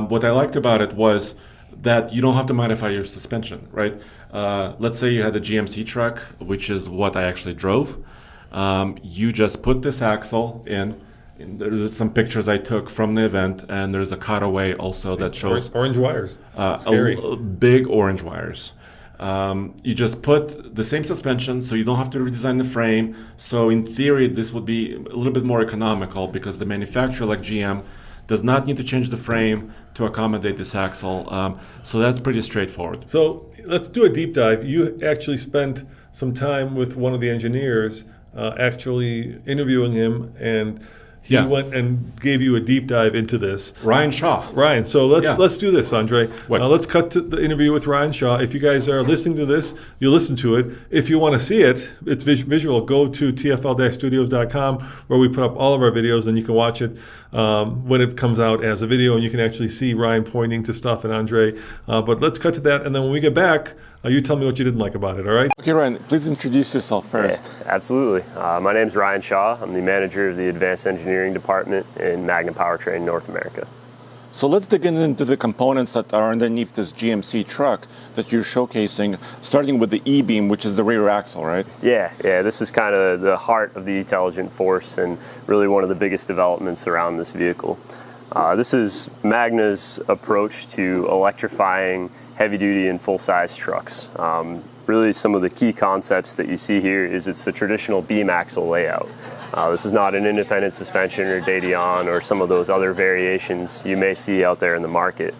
What I liked about it was that you don't have to modify your suspension, right? Let's say you had a GMC truck, which is what I actually drove. You just put this axle in. There's some pictures I took from the event, and there's a cutaway also that shows orange wires. Scary. Big orange wires. You just put the same suspension, so you don't have to redesign the frame. So in theory, this would be a little bit more economical because the manufacturer, like GM, does not need to change the frame to accommodate this axle. So that's pretty straightforward. So let's do a deep dive. You actually spent some time with one of the engineers, actually interviewing him, and he went and gave you a deep dive into this. Ryan Shaw. Ryan. So let's do this, Andre. Let's cut to the interview with Ryan Shaw. If you guys are listening to this, you listen to it. If you want to see it, it's visual. Go to tfl-studios.com where we put up all of our videos, and you can watch it when it comes out as a video, and you can actually see Ryan pointing to stuff and Andre. But let's cut to that, and then when we get back, you tell me what you didn't like about it, all right? Okay, Ryan, please introduce yourself first. Yeah, absolutely. My name is Ryan Shaw. I'm the manager of the Advanced Engineering Department in Magna Powertrain North America. So let's dig into the components that are underneath this GMC truck that you're showcasing, starting with the EBeam, which is the rear axle, right? Yeah, this is kind of the heart of the Intelligent Force and really one of the biggest developments around this vehicle. This is Magna's approach to electrifying heavy-duty and full-size trucks. Really, some of the key concepts that you see here is it's a traditional beam axle layout. This is not an independent suspension or Dadion or some of those other variations you may see out there in the market.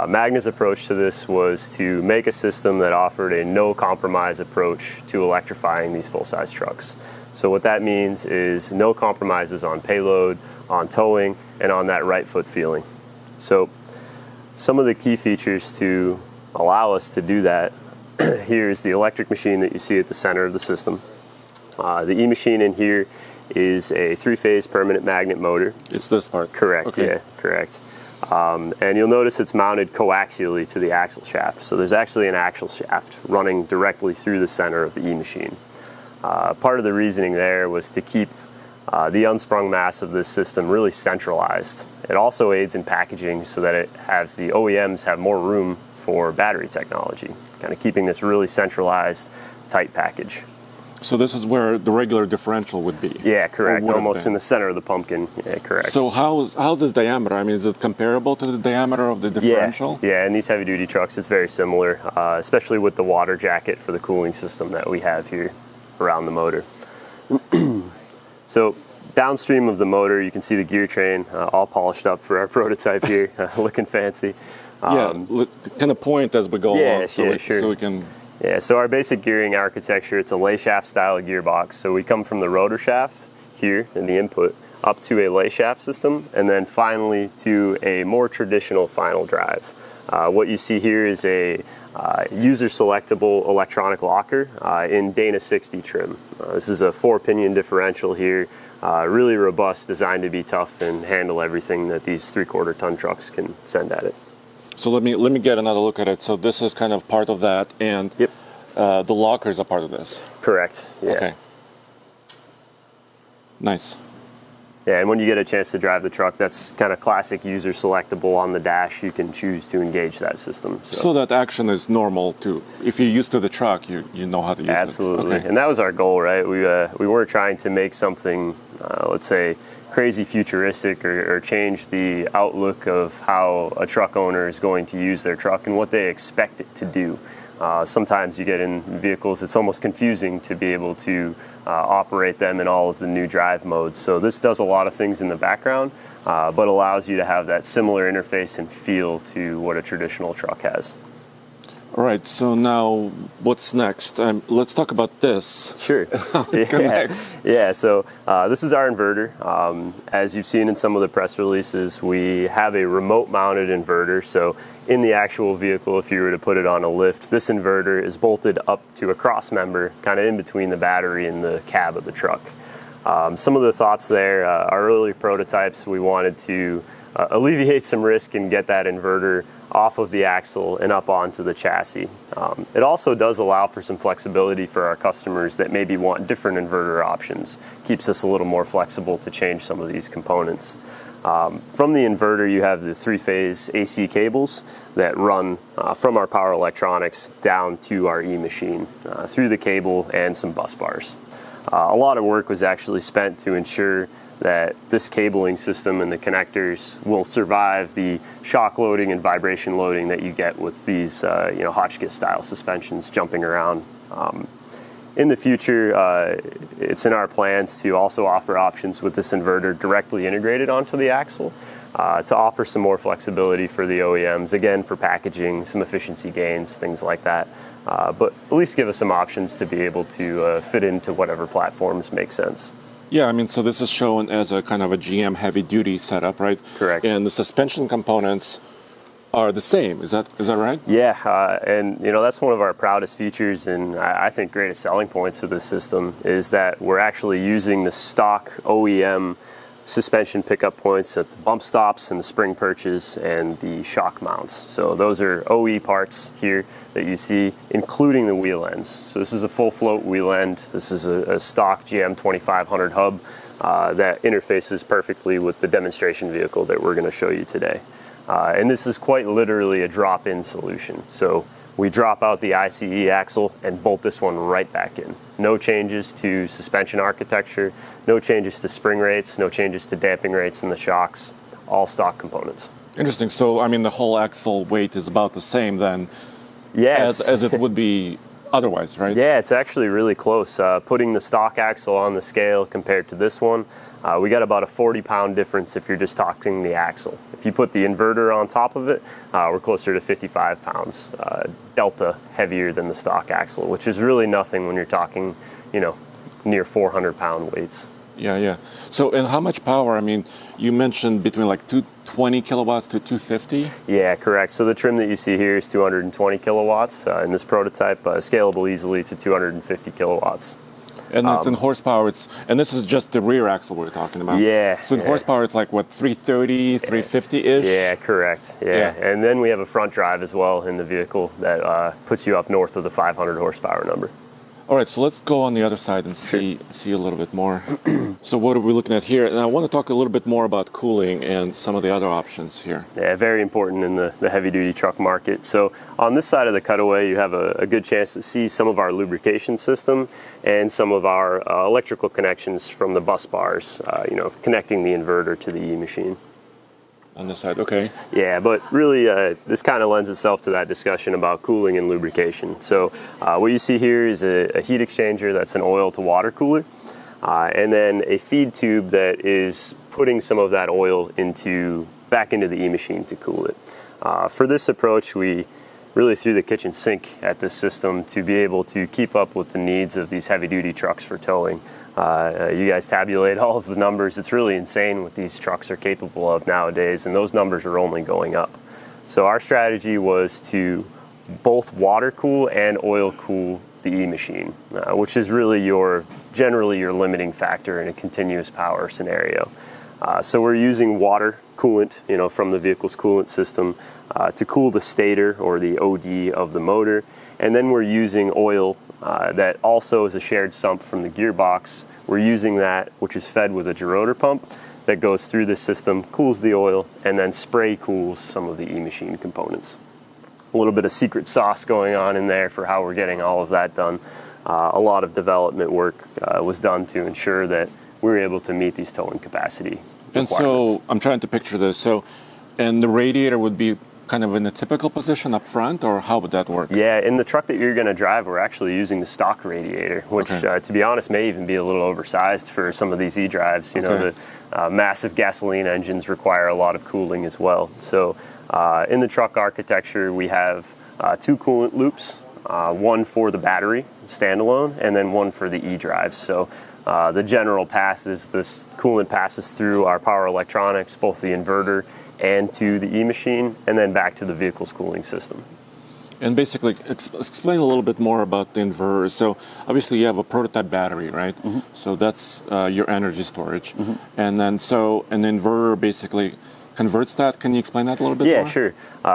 Magna's approach to this was to make a system that offered a no-compromise approach to electrifying these full-size trucks. So what that means is no compromises on payload, on towing, and on that right foot feeling. So some of the key features to allow us to do that, here is the electric machine that you see at the center of the system. The E-machine in here is a 3-phase permanent magnet motor. It's this part? Correct, okay. Yeah, correct. And you'll notice it's mounted coaxially to the axle shaft. So there's actually an axle shaft running directly through the center of the E-machine. Part of the reasoning there was to keep the unsprung mass of this system really centralized. It also aids in packaging so that it has the OEMs have more room for battery technology, kind of keeping this really centralized, tight package. So this is where the regular differential would be? Yeah, correct. Almost in the center of the pumpkin. Yeah, correct. So how's this diameter? I mean, is it comparable to the diameter of the differential? Yeah, in these heavy-duty trucks, it's very similar, especially with the water jacket for the cooling system that we have here around the motor. So downstream of the motor, you can see the gear train all polished up for our prototype here, looking fancy. Kind of point as we go along so we can... Yeah, so our basic gearing architecture, it's a lay shaft style gearbox. So we come from the rotor shaft here in the input up to a lay shaft system, and then finally to a more traditional final drive. What you see here is a user-selectable electronic locker in Dana 60 trim. This is a 4-pinion differential here, really robust, designed to be tough and handle everything that these 3/4 ton trucks can send at it. So let me get another look at it. So this is kind of part of that, and Yep. The lockers are part of this. Correct. Yeah. Okay. Nice. Yeah, and when you get a chance to drive the truck, that's kind of classic user selectable on the dash. You can choose to engage that system. So that action is normal too. If you're used to the truck, you know how to use it. Absolutely. Okay. And that was our goal, right? We weren't trying to make something, let's say, crazy futuristic or change the outlook of how a truck owner is going to use their truck and what they expect it to do. Sometimes you get in vehicles, it's almost confusing to be able to operate them in all of the new drive modes. So this does a lot of things in the background, but allows you to have that similar interface and feel to what a traditional truck has. All right. So now, what's next? Let's talk about this. Sure. Connects. Yeah, so this is our inverter. As you've seen in some of the press releases, we have a remote mounted inverter. So in the actual vehicle, if you were to put it on a lift, this inverter is bolted up to a cross member, kind of in between the battery and the cab of the truck. Some of the thoughts there, our early prototypes, we wanted to alleviate some risk and get that inverter off of the axle and up onto the chassis. It also does allow for some flexibility for our customers that maybe want different inverter options. Keeps us a little more flexible to change some of these components. From the inverter, you have the 3-phase AC cables that run from our power electronics down to our E-machine through the cable and some bus bars. A lot of work was actually spent to ensure that this cabling system and the connectors will survive the shock loading and vibration loading that you get with these Hotchkiss style suspensions jumping around. In the future, it's in our plans to also offer options with this inverter directly integrated onto the axle to offer some more flexibility for the OEMs, again for packaging, some efficiency gains, things like that. But at least give us some options to be able to fit into whatever platforms make sense. Yeah, I mean, so this is shown as a kind of a GM heavy-duty setup, right? Correct. And the suspension components are the same. Is that right? Yeah, and that's one of our proudest features, and I think greatest selling points of this system is that we're actually using the stock OEM suspension pickup points at the bump stops and the spring perches and the shock mounts. So those are OE parts here that you see, including the wheel ends. So this is a full float wheel end. This is a stock GM 2500 hub that interfaces perfectly with the demonstration vehicle that we're going to show you today. And this is quite literally a drop-in solution. So we drop out the ICE axle and bolt this one right back in. No changes to suspension architecture, no changes to spring rates, no changes to damping rates in the shocks, all stock components. Interesting. So, I mean, the whole axle weight is about the same then as it would be otherwise, right? Yeah, it's actually really close. Putting the stock axle on the scale compared to this one, we got about a 40-pound difference if you're just talking the axle. If you put the inverter on top of it, we're closer to 55 pounds. Delta heavier than the stock axle, which is really nothing when you're talking, near 400-pound weights. Yeah. So, and how much power? I mean, you mentioned between like 220 kilowatts to 250? Yeah, correct. So the trim that you see here is 220 kilowatts. In this prototype, scalable easily to 250 kilowatts. And it's in horsepower, and this is just the rear axle we're talking about. Yeah. So in horsepower, it's like, what, 330, 350-ish? Yeah, correct. Yeah. And then we have a front drive as well in the vehicle that puts you up north of the 500 horsepower number. All right, so let's go on the other side and see a little bit more. So what are we looking at here? And I want to talk a little bit more about cooling and some of the other options here. Yeah, very important in the heavy-duty truck market. So on this side of the cutaway, you have a good chance to see some of our lubrication system and some of our electrical connections from the bus bars, connecting the inverter to the E-machine. On this side, okay. Yeah, but really this kind of lends itself to that discussion about cooling and lubrication. So what you see here is a heat exchanger that's an oil to water cooler, and then a feed tube that is putting some of that oil back into the E-machine to cool it. For this approach, we really through the kitchen sink at this system to be able to keep up with the needs of these heavy-duty trucks for towing. You guys tabulate all of the numbers. It's really insane what these trucks are capable of nowadays, and those numbers are only going up. So our strategy was to both water cool and oil cool the E-machine, which is really generally your limiting factor in a continuous power scenario. So we're using water coolant, from the vehicle's coolant system to cool the stator or the OD of the motor, and then we're using oil that also is a shared sump from the gearbox. We're using that, which is fed with a gerotor pump that goes through the system, cools the oil, and then spray cools some of the E-machine components. A little bit of secret sauce going on in there for how we're getting all of that done. A lot of development work was done to ensure that we were able to meet these towing capacity And so I'm trying to picture this. And the radiator would be kind of in a typical position up front, or how would that work? Yeah, in the truck that you're going to drive, we're actually using the stock radiator, which, to be honest, may even be a little oversized for some of these EDrives. The massive gasoline engines require a lot of cooling as well. So in the truck architecture, we have two coolant loops, one for the battery standalone, and then one for the EDrive. So the general path is this coolant passes through our power electronics, both the inverter and to the E-machine, and then back to the vehicle's cooling system. And basically, explain a little bit more about the inverter. So obviously you have a prototype battery, right? Mm-hmm. So that's your energy storage. Mm-hmm. And then an inverter basically converts that. Can you explain that a little bit more? Yeah, sure.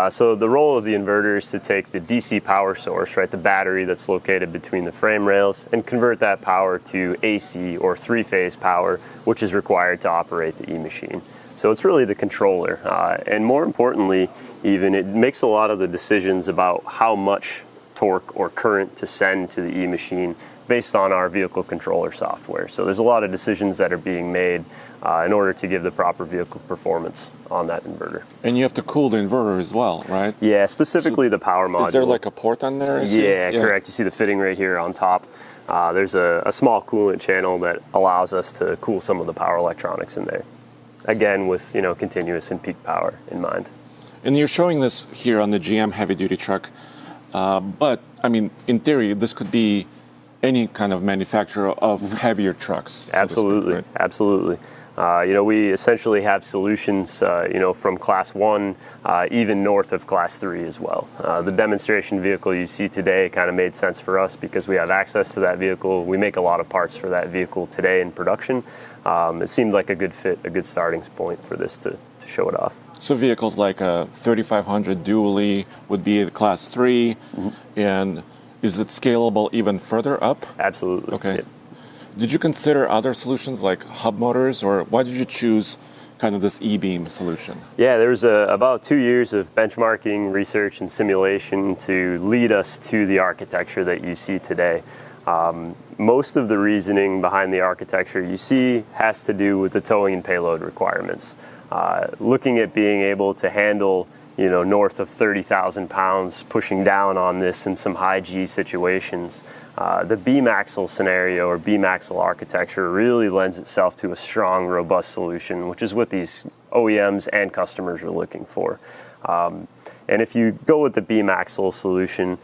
So the role of the inverter is to take the DC power source, right, the battery that's located between the frame rails, and convert that power to AC or three-phase power, which is required to operate the E-machine. So it's really the controller. And more importantly, even, it makes a lot of the decisions about how much torque or current to send to the E-machine based on our vehicle controller software. So there's a lot of decisions that are being made in order to give the proper vehicle performance on that inverter. And you have to cool the inverter as well, right? Yeah, specifically the power module. Is there like a port on there? Yeah, correct. You see the fitting right here on top. There's a small coolant channel that allows us to cool some of the power electronics in there. Again, with continuous and peak power in mind. And you're showing this here on the GM heavy-duty truck, but I mean, in theory, this could be any kind of manufacturer of heavier trucks. Absolutely, so to speak, right? Absolutely. We essentially have solutions, from Class 1, even north of Class 3 as well. The demonstration vehicle you see today kind of made sense for us because we have access to that vehicle. We make a lot of parts for that vehicle today in production. It seemed like a good fit, a good starting point for this to show it off. So vehicles like a 3500 dually would be Class 3, and is it scalable even further up? Absolutely. Okay. Yep. Did you consider other solutions like hub motors, or why did you choose kind of this EBeam solution? Yeah, there was about 2 years of benchmarking, research, and simulation to lead us to the architecture that you see today. Most of the reasoning behind the architecture you see has to do with the towing and payload requirements. Looking at being able to handle north of 30,000 pounds pushing down on this in some high G situations. The beam axle scenario or beam axle architecture really lends itself to a strong, robust solution, which is what these OEMs and customers are looking for. And if you go with the beam axle solution,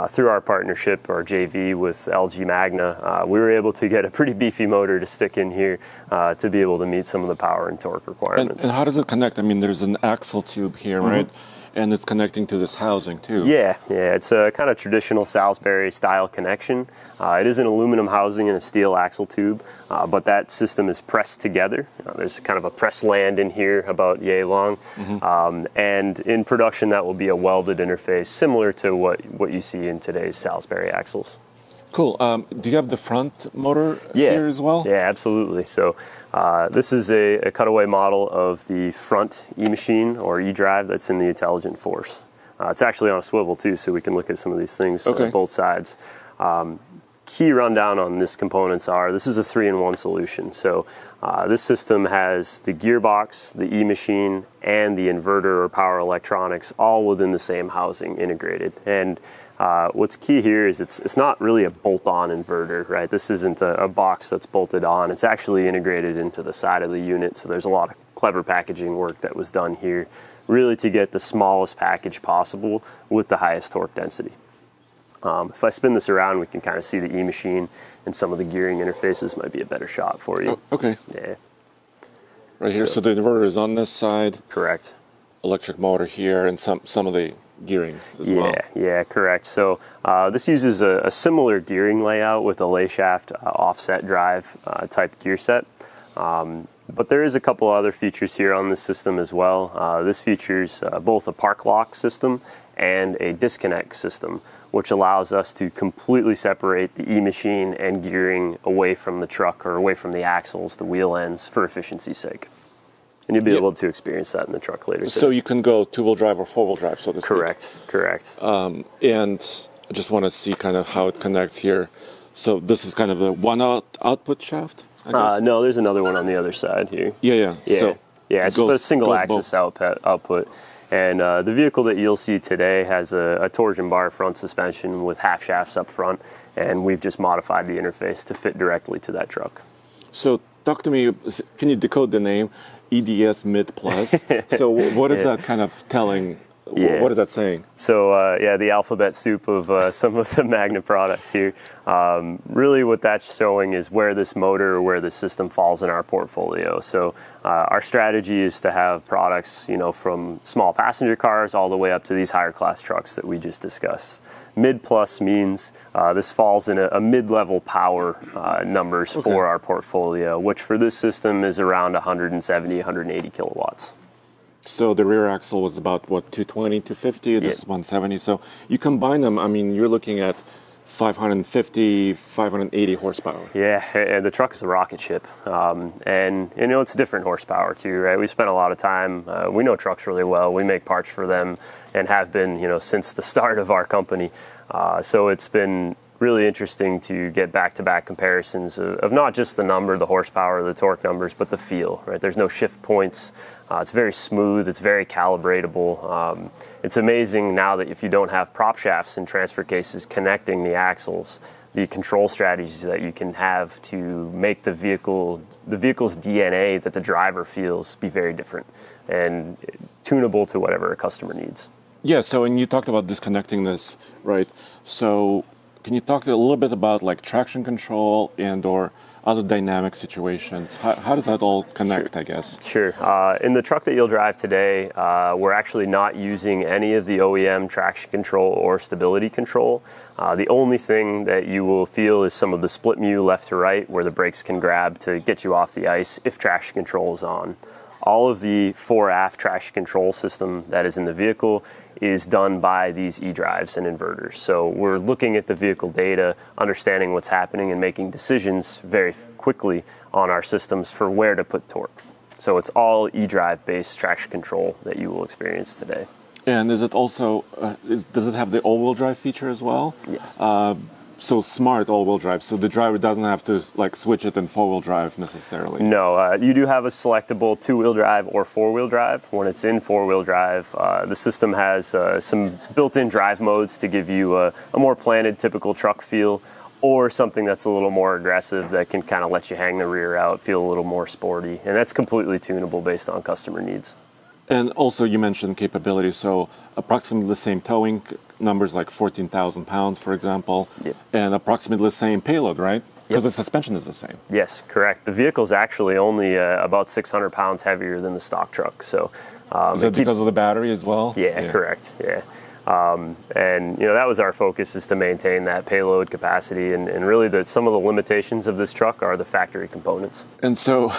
through our partnership or JV with LG Magna, we were able to get a pretty beefy motor to stick in here to be able to meet some of the power and torque requirements. And how does it connect? I mean, there's an axle tube here, right? And it's connecting to this housing too. Yeah, it's a kind of traditional Salisbury style connection. It is an aluminum housing and a steel axle tube, but that system is pressed together. There's kind of a press land in here about yay long, and in production that will be a welded interface similar to what you see in today's Salisbury axles. Cool. Do you have the front motor here as well? Yeah, absolutely. So this is a cutaway model of the front E-machine or EDrive that's in the Intelligent Force. It's actually on a swivel too, so we can look at some of these things on both sides. Key rundown on this components are, this is a 3-in-1 solution. So this system has the gearbox, the E-machine, and the inverter or power electronics all within the same housing integrated. And what's key here is it's not really a bolt-on inverter, right? This isn't a box that's bolted on. It's actually integrated into the side of the unit, so there's a lot of clever packaging work that was done here, really to get the smallest package possible with the highest torque density. If I spin this around, we can kind of see the E-machine, and some of the gearing interfaces might be a better shot for you. Oh, okay. Yeah. Right here. So the inverter is on this side. Correct. Electric motor here, and some of the gearing as well. Yeah, correct. So this uses a similar gearing layout with a lay shaft offset drive type gear set. But there is a couple other features here on this system as well. This features both a park lock system and a disconnect system, which allows us to completely separate the E-machine and gearing away from the truck or away from the axles, the wheel ends, for efficiency's sake. And you'll be able to experience that in the truck later. So you can go two-wheel drive or four-wheel drive, so to speak. Correct. And I just want to see kind of how it connects here. So this is kind of the one output shaft, I guess? No, there's another one on the other side here. Yeah. So it's a single axis output. And the vehicle that you'll see today has a torsion bar front suspension with half shafts up front, and we've just modified the interface to fit directly to that truck. So talk to me, can you decode the name EDS Mid Plus? So what is that kind of telling? Yeah. What is that saying? So the alphabet soup of some of the Magna products here. Really what that's showing is where this motor or where the system falls in our portfolio. So our strategy is to have products, from small passenger cars all the way up to these higher class trucks that we just discussed. Mid plus means this falls in a mid-level power numbers for our portfolio, which for this system is around 170, 180 kilowatts. So the rear axle was about, 220, 250, this is 170. So you combine them, you're looking at 550, 580 horsepower. Yeah, and the truck is a rocket ship. And it's different horsepower too, right? We spent a lot of time, we know trucks really well. We make parts for them and have been, since the start of our company. So it's been really interesting to get back-to-back comparisons of not just the number, the horsepower, the torque numbers, but the feel, right? There's no shift points. It's very smooth. It's very calibratable. It's amazing now that if you don't have prop shafts and transfer cases connecting the axles, the control strategies that you can have to make the vehicle's DNA that the driver feels be very different and tunable to whatever a customer needs. Yeah, so and you talked about disconnecting this, right? So can you talk a little bit about like traction control and or other dynamic situations? How does that all connect, I guess? Sure. In the truck that you'll drive today, we're actually not using any of the OEM traction control or stability control. The only thing that you will feel is some of the split mu left to right where the brakes can grab to get you off the ice if traction control is on. All of the fore-aft traction control system that is in the vehicle is done by these EDrives and inverters. So we're looking at the vehicle data, understanding what's happening, and making decisions very quickly on our systems for where to put torque. So it's all EDrive-based traction control that you will experience today. And is it also, does it have the all-wheel drive feature as well? Yes. So smart all-wheel drive, so the driver doesn't have to like switch it in four-wheel drive necessarily. No, you do have a selectable two-wheel drive or four-wheel drive. When it's in four-wheel drive, the system has some built-in drive modes to give you a more planted, typical truck feel, or something that's a little more aggressive that can kind of let you hang the rear out, feel a little more sporty, and that's completely tunable based on customer needs. And also you mentioned capability, so approximately the same towing numbers, like 14,000 pounds, for example, and approximately the same payload, right? Because the suspension is the same. Yes, correct. The vehicle's actually only about 600 pounds heavier than the stock truck. So is that because of the battery as well? Yeah, correct. Yeah. And that was our focus, is to maintain that payload capacity, and really some of the limitations of this truck are the factory components. And so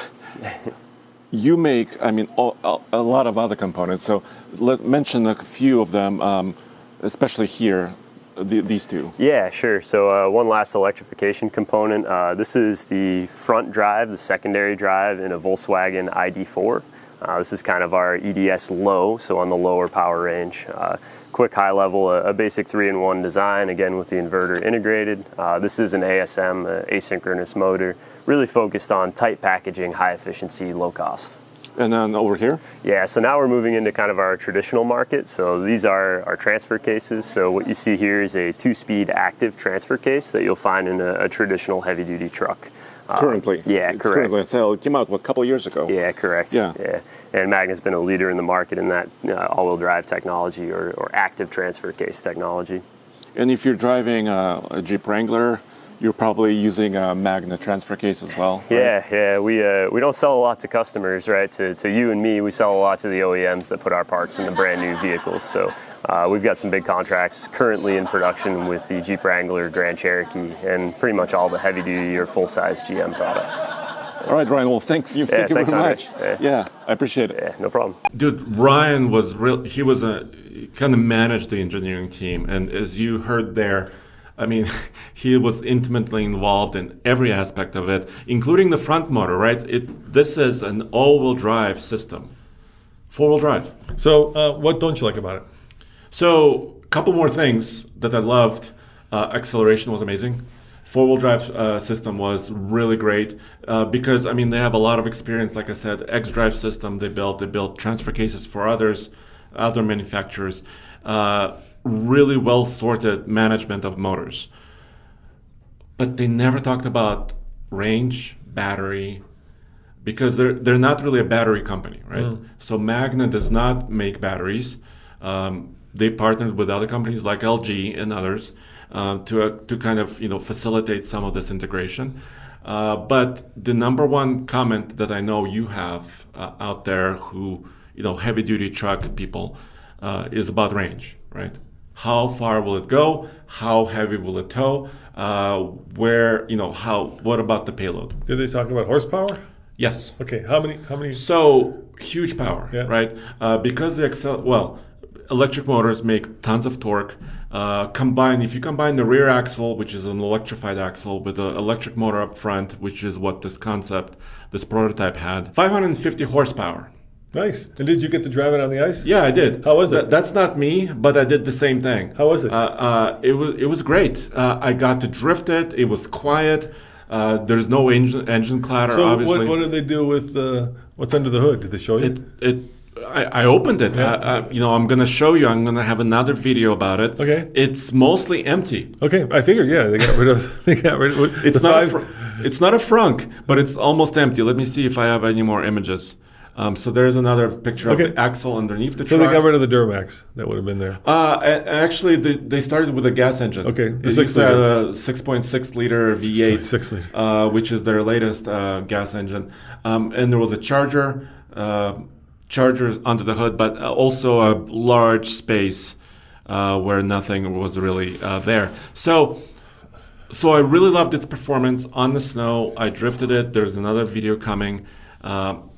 you make, a lot of other components. So mention a few of them, especially here, these two. Yeah, sure. So one last electrification component. This is the front drive, the secondary drive in a Volkswagen ID4. This is kind of our EDS low, so on the lower power range. Quick high level, a basic 3-in-1 design, again with the inverter integrated. This is an ASM, asynchronous motor, really focused on tight packaging, high efficiency, low cost. And then over here? Yeah, so now we're moving into kind of our traditional market. So these are our transfer cases. So what you see here is a 2-speed active transfer case that you'll find in a traditional heavy-duty truck. Currently. Yeah, It's correct. Currently, so it came out, a couple of years ago? Yeah, correct. Yeah. And Magna's been a leader in the market in that all-wheel drive technology or active transfer case technology. And if you're driving a Jeep Wrangler, you're probably using a Magna transfer case as well. Right? Yeah. We don't sell a lot to customers, right? To you and me, we sell a lot to the OEMs that put our parts in the brand new vehicles. So we've got some big contracts currently in production with the Jeep Wrangler, Grand Cherokee, and pretty much all the heavy-duty or full-size GM products. All right, Ryan. Well, thank you very thanks, much. Andre. Yeah, I appreciate it. Yeah, no problem. Dude, Ryan was real. He was he kind of managed the engineering team, and as you heard there, I mean, he was intimately involved in every aspect of it, including the front motor. Right? This is an all-wheel drive system, four-wheel drive. So, what don't you like about it? So, a couple more things that I loved. Acceleration was amazing. Four-wheel drive system was really great because, I mean, they have a lot of experience. Like I said, EDrive system they built transfer cases for other manufacturers. Really well-sorted management of motors. But they never talked about range, battery, because they're not really a battery company, right? So Magna does not make batteries. They partnered with other companies like LG and others to kind of facilitate some of this integration. But the number one comment that I know you have out there, who heavy duty truck people, is about range, right? How far will it go? How heavy will it tow? What about the payload? Did they talk about horsepower? Yes. Okay, how many? So huge power, Yeah. right? Because electric motors make tons of torque. If you combine the rear axle, which is an electrified axle, with the electric motor up front, which is what this prototype had, 550 horsepower. Nice. And did you get to drive it on the ice? Yeah, I did. How was it? That's not me, but I did the same thing. How was it? It was great. I got to drift it. It was quiet. There's no engine clatter, So obviously. what did they do with what's under the hood? Did they show you? I opened it. I'm going to show you. I'm going to have another video about it. Okay. It's mostly empty. Okay, I figured. Yeah, they got rid of. It's not a frunk, but it's almost empty. Let me see if I have any more images. So there's another picture of the axle underneath the So truck. they got rid of the Duramax. That would have been there. Actually, they started with a gas engine. Okay, the the 6 liter. 6.6 liter V8, 6 liter. which is their latest gas engine. And there was a chargers under the hood, but also a large space where nothing was really there. So I really loved its performance on the snow. I drifted it. There's another video coming.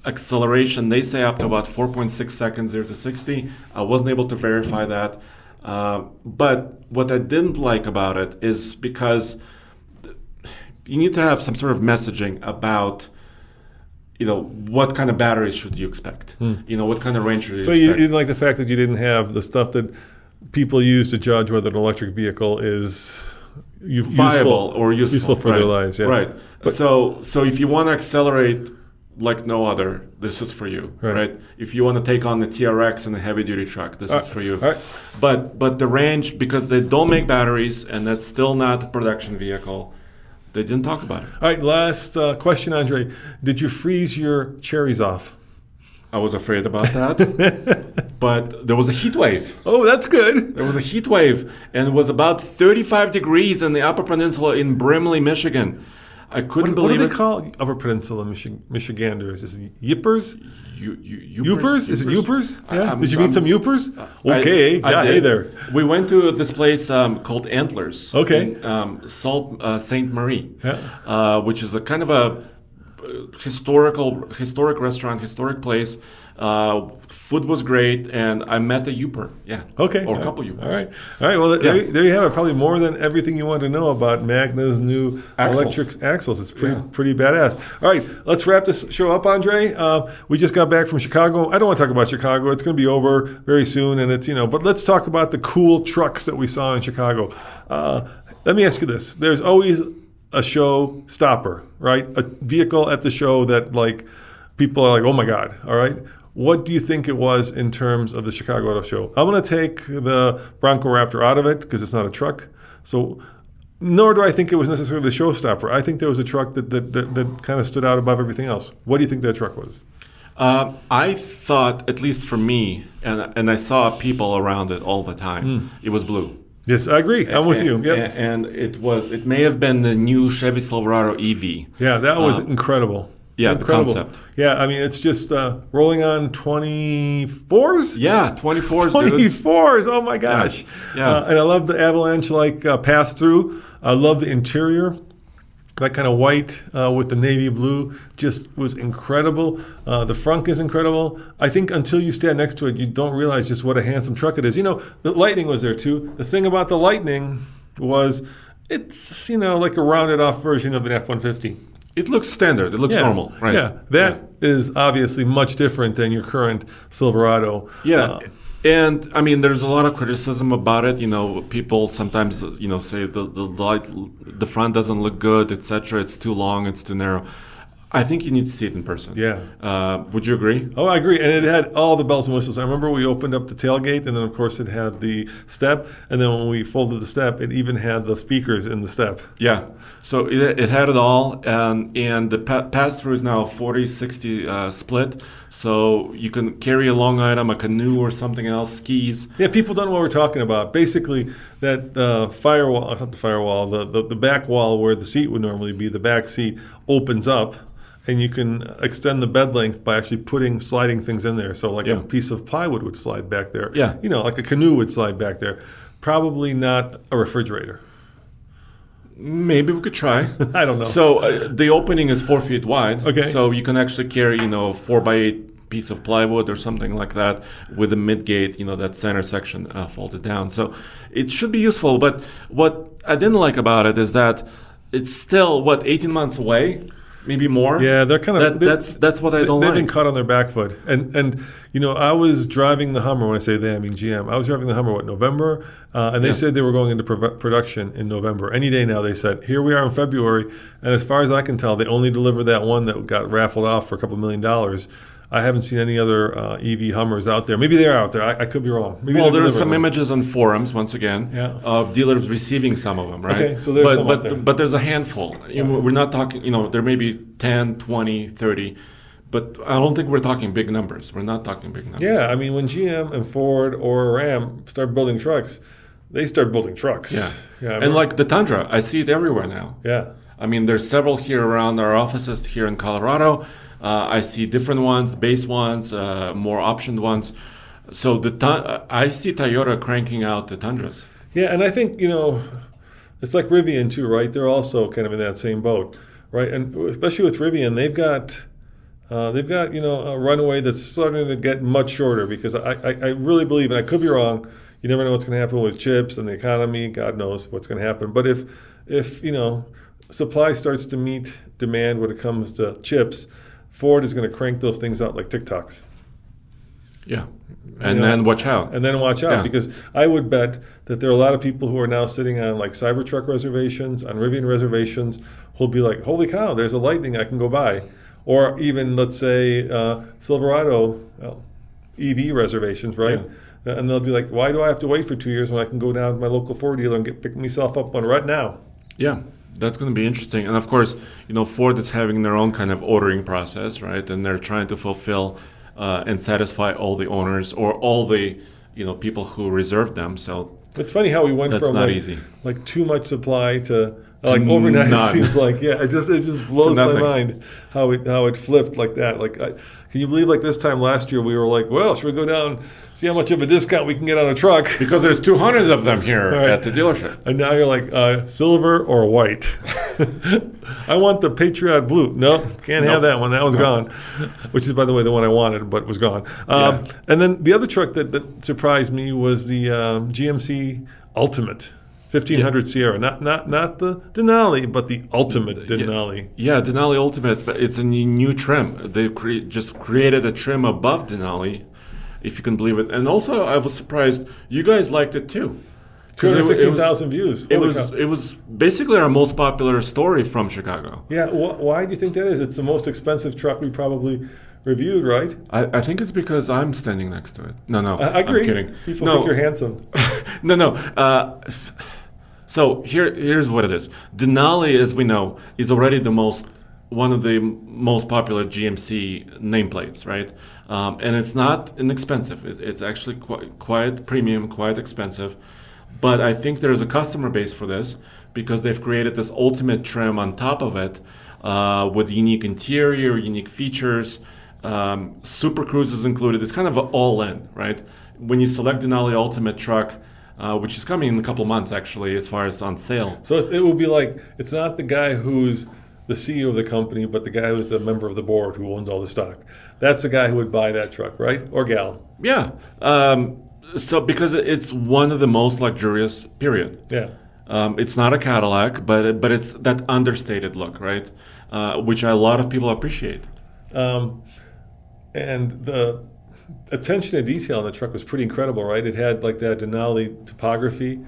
Acceleration, they say up to about 4.6 seconds 0 to 60. I wasn't able to verify that. But what I didn't like about it is because you need to have some sort of messaging about what kind of batteries should you expect? What kind of range should you expect? So you didn't like the fact that you didn't have the stuff that people use to judge whether an electric vehicle is viable or useful for their lives. Yeah. Right. But so if you want to accelerate like no other, this is for you, right? If you want to take on the TRX and a heavy-duty truck, this is for you. Right. But the range, because they don't make batteries, and that's still not a production vehicle, they didn't talk about it. All right, last question, Andre. Did you freeze your cherries off? I was afraid about that, but there was a heat wave. Oh, that's good. There was a heat wave, and it was about 35 degrees in the Upper Peninsula in Brimley, Michigan. I couldn't believe it. What do they call Upper Peninsula Michiganders? Is it Yippers? Youpers? Is it Youpers? Yeah. Did you I'm- meet some Youpers? Okay. I Hey did. there. We went to this place called Antlers. Okay. In Sault Ste. Marie, Yeah. which is a kind of a historic restaurant, historic place. Food was great, and I met a Youper. Yeah. Okay. Or a couple Youpers. All right. Well, there you have it. Probably more than everything you want to know about Magna's new electric axles. It's pretty badass. All right. Let's wrap this show up, Andre. We just got back from Chicago. I don't want to talk about Chicago. It's going to be over very soon, and it's but let's talk about the cool trucks that we saw in Chicago. Let me ask you this: there's always a show stopper, right? A vehicle at the show that people are like, oh my God, all right? What do you think it was in terms of the Chicago Auto Show? I'm going to take the Bronco Raptor out of it because it's not a truck. So Nor do I think it was necessarily the showstopper. I think there was a truck that kind of stood out above everything else. What do you think that truck was? I thought, at least for me, and I saw people around it all the time, it was blue. Yes, I agree. I'm with you. Yep. And it may have been the new Chevy Silverado EV. Yeah, that was incredible. Yeah, Incredible. the concept. Yeah, I mean, it's just rolling on 24s? Yeah, 24s, 24s, oh my gosh. Yeah. And I love the avalanche-like pass-through. I love the interior. That kind of white with the navy blue just was incredible. The frunk is incredible. I think until you stand next to it, you don't realize just what a handsome truck it is. You know, the Lightning was there too. The thing about the Lightning was it's, like a rounded off version of an F-150. It looks standard. It looks normal, right? Yeah, that is obviously much different than your current Silverado. Yeah. And I mean, there's a lot of criticism about it. People sometimes, say the front doesn't look good, etc. It's too long, it's too narrow. I think you need to see it in person. Yeah. Would you agree? Oh, I agree. And it had all the bells and whistles. I remember we opened up the tailgate, and then, of course, it had the step. And then when we folded the step, it even had the speakers in the step. Yeah. So it had it all. And the pass-through is now 40-60 split. So you can carry a long item, a canoe or something else, skis. Yeah, people don't know what we're talking about. Basically, that firewall, it's not the firewall, the back wall where the seat would normally be, the back seat opens up. And you can extend the bed length by actually sliding things in there. So like a piece of plywood would slide back there. Yeah. Like a canoe would slide back there. Probably not a refrigerator. Maybe we could try. I don't know. So the opening is 4 feet wide. Okay. So you can actually carry, 4x8 piece of plywood or something like that with a mid-gate, that center section folded down. So it should be useful. But what I didn't like about it is that it's still, 18 months away? Maybe more. Yeah, they're kind of. That's what I don't like. They've been caught on their back foot. And I was driving the Hummer. When I say they, I mean GM. I was driving the Hummer, November? And they said they were going into production in November. Any day now, they said. Here we are in February. And as far as I can tell, they only delivered that one that got raffled off for a couple $1 million. I haven't seen any other EV Hummers out there. Maybe they're out there. I could be wrong. Maybe there are some images on forums, once again, of dealers receiving some of them, right? Okay, so there's some out there. But there's a handful. We're not talking, there may be 10, 20, 30, but I don't think we're talking big numbers. We're not talking big numbers. Yeah, I mean, when GM and Ford or Ram start building trucks, they start building trucks. Yeah. And like the Tundra, I see it everywhere now. Yeah. I mean, there's several here around our offices here in Colorado. I see different ones, base ones, more optioned ones. So I see Toyota cranking out the Tundras. Yeah, and I think, it's like Rivian too, right? They're also kind of in that same boat, right? And especially with Rivian, they've got a runway that's starting to get much shorter because I really believe, and I could be wrong, you never know what's going to happen with chips and the economy. God knows what's going to happen. But if supply starts to meet demand when it comes to chips, Ford is going to crank those things out like TikToks. Yeah. And then watch out. Because I would bet that there are a lot of people who are now sitting on like Cybertruck reservations, on Rivian reservations, who'll be like, holy cow, there's a Lightning I can go buy. Or even, let's say, Silverado EV reservations, right? Yeah. And they'll be like, why do I have to wait for 2 years when I can go down to my local Ford dealer and pick myself up one right now? Yeah. That's going to be interesting. And of course, Ford is having their own kind of ordering process, right? And they're trying to fulfill and satisfy all the owners or all the, people who reserved them. So it's funny how we went from easy. Like too much supply to overnight. None. It seems like it just blows my mind how it flipped like that. Can you believe this time last year we were like, well, should we go down, see how much of a discount we can get on a truck? Because there's 200 of them here at the dealership. And now you're like, silver or white? I want the Patriot blue. No, can't have that one. That one's gone. Which is, by the way, the one I wanted, but was gone. And then the other truck that surprised me was the GMC Ultimate. 1500 Sierra, not the Denali, but the Ultimate Denali. Yeah, Denali Ultimate, but it's a new trim. They just created a trim above Denali, if you can believe it. And also, I was surprised you guys liked it too. 216,000 views. It was basically our most popular story from Chicago. Yeah, why do you think that is? It's the most expensive truck we probably reviewed, right? I think it's because I'm standing next to it. No, I agree. I'm kidding. People think you're handsome. No. So here's what it is. Denali, as we know, is already one of the most popular GMC nameplates, right? And it's not inexpensive. It's actually quite premium, quite expensive. But I think there's a customer base for this because they've created this ultimate trim on top of it with unique interior, unique features. Super Cruise is included. It's kind of an all-in, right? When you select Denali Ultimate Truck, which is coming in a couple months actually, as far as on sale. So it would be like, it's not the guy who's the CEO of the company, but the guy who's a member of the board who owns all the stock. That's the guy who would buy that truck, right? Or gal. Yeah. So because it's one of the most luxurious, period. Yeah. It's not a Cadillac, but it's that understated look, right? Which a lot of people appreciate. And the attention to detail on the truck was pretty incredible, right? It had like that Denali topography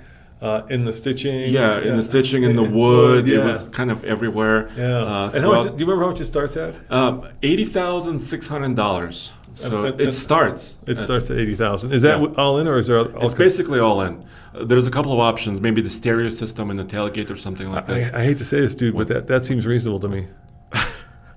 in the stitching. Yeah, in the stitching, in the wood. It was kind of everywhere. Yeah. And do you remember how much it starts at? $80,600. So it starts. It starts at $80,000. Is that all in, or is there? It's basically all in. There's a couple of options, maybe the stereo system and the tailgate or something like this. I hate to say this, dude, but that seems reasonable to me.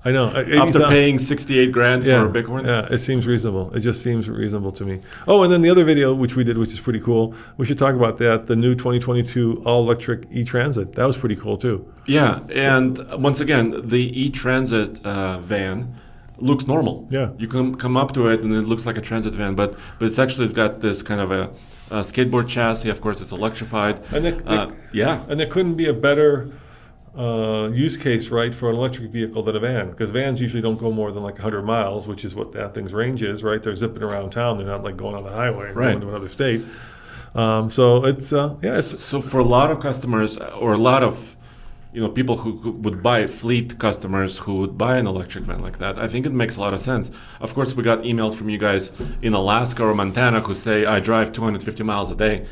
I know. After paying $68,000 for a Bighorn? Yeah, it seems reasonable. It just seems reasonable to me. Oh, and then the other video, which we did, which is pretty cool, we should talk about that, the new 2022 all-electric E-Transit. That was pretty cool, too. Yeah, and once again, the E-Transit van looks normal. Yeah. You can come up to it, and it looks like a transit van, but it's got this kind of a skateboard chassis. Of course, it's electrified. And there couldn't be a better use case, right, for an electric vehicle than a van, because vans usually don't go more than like 100 miles, which is what that thing's range is, right? They're zipping around town. They're not like going on the highway, going to another state. So it's so for a lot of customers, or a lot of people who would buy, fleet customers who would buy an electric van like that, I think it makes a lot of sense. Of course, we got emails from you guys in Alaska or Montana who say, I drive 250 miles a day.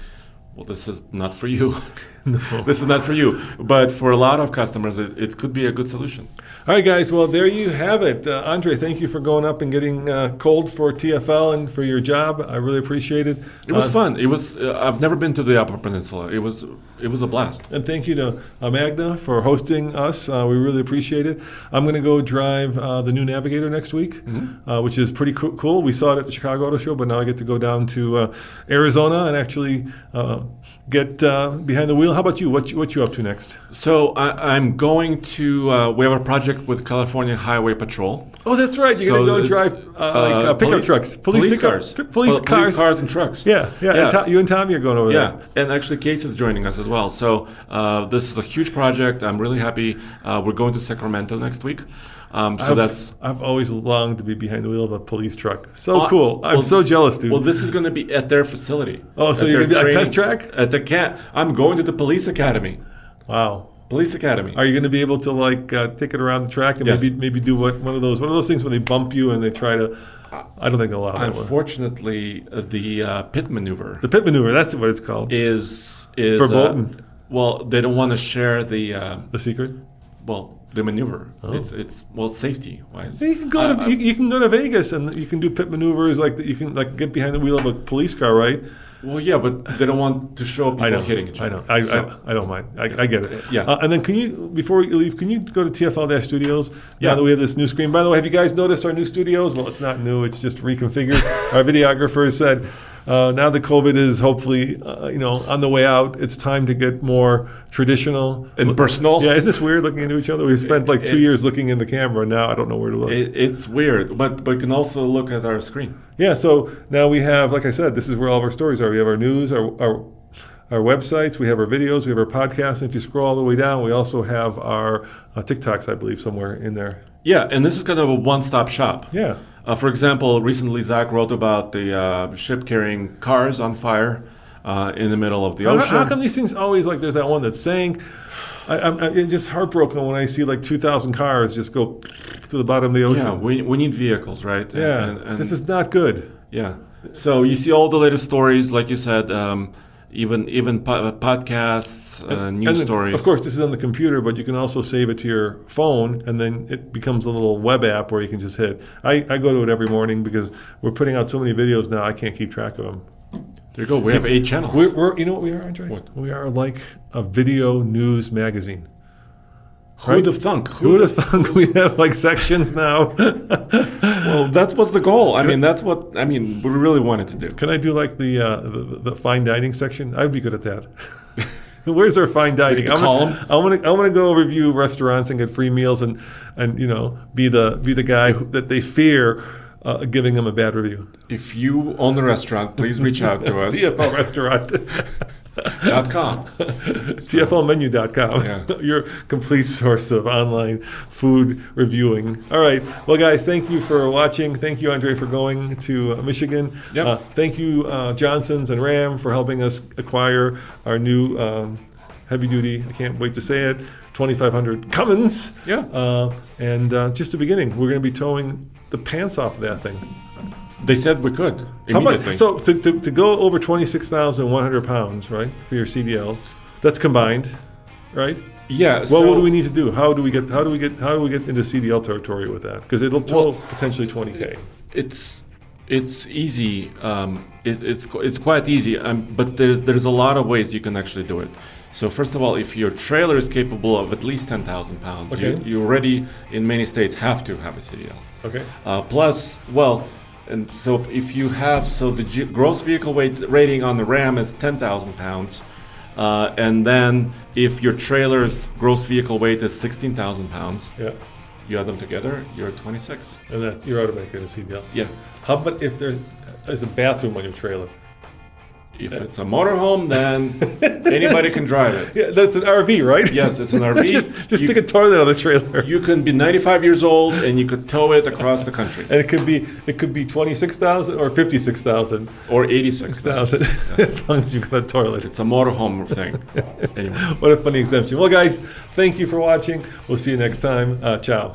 Well, this is not for you. No. This is not for you. But for a lot of customers, it could be a good solution. All right, guys. Well, there you have it. Andre, thank you for going up and getting cold for TFL and for your job. I really appreciate it. It was fun. It was. I've never been to the Upper Peninsula. It was a blast. And thank you to Magna for hosting us. We really appreciate it. I'm going to go drive the new Navigator next week, which is pretty cool. We saw it at the Chicago Auto Show, but now I get to go down to Arizona and actually get behind the wheel. How about you? What you up to next? So I'm going to. We have a project with California Highway Patrol. Oh, that's right. You're going to go drive pickup trucks, police cars, police cars and trucks. Yeah. And you and Tommy are going over there. Yeah, and actually Case is joining us as well. So this is a huge project. I'm really happy. We're going to Sacramento next week. I've always longed to be behind the wheel of a police truck. So cool. I'm so jealous, dude. Well, this is going to be at their facility. Oh, so you're going to be a test track? I'm going to the police academy. Wow. Police academy. Are you going to be able to take it around the track and maybe do one of those things where they bump you and they try to? I don't think they'll allow that one. Unfortunately, the pit maneuver. The pit maneuver. That's what it's called. Is for Bolton? Well, they don't want to share the secret. Well, the maneuver. Oh. It's safety wise. You can go to you can go to Vegas and you can do pit maneuvers like that. You can get behind the wheel of a police car, right? Well, yeah, but they don't want to show people hitting each other. I don't mind. I get it. Yeah. And then before we leave, can you go to TFL-Studios now that we have this new screen? By the way, have you guys noticed our new studios? Well, it's not new. It's just reconfigured. Our videographer said, now that COVID is hopefully on the way out, it's time to get more traditional and personal. Yeah, isn't this weird looking into each other? We spent 2 years looking in the camera, and now I don't know where to look. It's weird, but you can also look at our screen. Yeah, so now we have, like I said, this is where all of our stories are. We have our news, our websites, we have our videos, we have our podcasts, and if you scroll all the way down, we also have our TikToks, I believe, somewhere in there. Yeah, and this is kind of a one-stop shop. Yeah. For example, recently Zach wrote about the ship carrying cars on fire in the middle of the ocean. How come these things always, there's that one that's saying, I'm just heartbroken when I see 2,000 cars just go to the bottom of the ocean. Yeah, we need vehicles, right? Yeah, and this is not good. Yeah. So you see all the latest stories, like you said, even podcasts, news stories. Of course, this is on the computer, but you can also save it to your phone, and then it becomes a little web app where you can just hit. I go to it every morning because we're putting out so many videos now, I can't keep track of them. There you go. We have 8 channels. We're you know what we are, Andre? What? We are like a video news magazine. Who'd have thunk? Who would have thunk we have like sections now? Well, that's what's the goal. I mean, that's what we really wanted to do. Can I do like the fine dining section? I'd be good at that. Where's our fine dining? The column? I want to go review restaurants and get free meals and be the guy that they fear giving them a bad review. If you own a restaurant, please reach out to us. TFL Restaurant. .com. TFLmenu.com. Yeah. Your complete source of online food reviewing. All right. Well, guys, thank you for watching. Thank you, Andre, for going to Michigan. Yep. Thank you, Johnson's and Ram, for helping us acquire our new heavy duty, I can't wait to say it, 2500 Cummins. Yeah. And just the beginning. We're going to be towing the pants off of that thing. They said we could How immediately. much? So to go over 26,100 pounds, right, for your CDL, that's combined, right? Yeah. Well, what do we need to do? How do we get into CDL territory with that? Because it'll tow potentially 20K. It's easy. It's quite easy. But there's a lot of ways you can actually do it. So first of all, if your trailer is capable of at least 10,000 pounds, Okay. you already in many states have to have a CDL. Okay. Plus, and so if you have, the gross vehicle weight rating on the Ram is 10,000 pounds. And then if your trailer's gross vehicle weight is 16,000 pounds, Yeah. you add them together, you're at 26. And that you're automatically in a CDL. Yeah. How about if there's a bathroom on your trailer? If it's a motorhome, then anybody can drive it. Yeah, that's an RV, right? Yes, it's an RV. just stick a toilet on the trailer. You can be 95 years old and you could tow it across the country. And it could be 26,000 or 56,000. Or 86,000. As long as you've got a toilet. It's a motorhome thing. Anyway. What a funny exemption. Well, guys, thank you for watching. We'll see you next time. Ciao.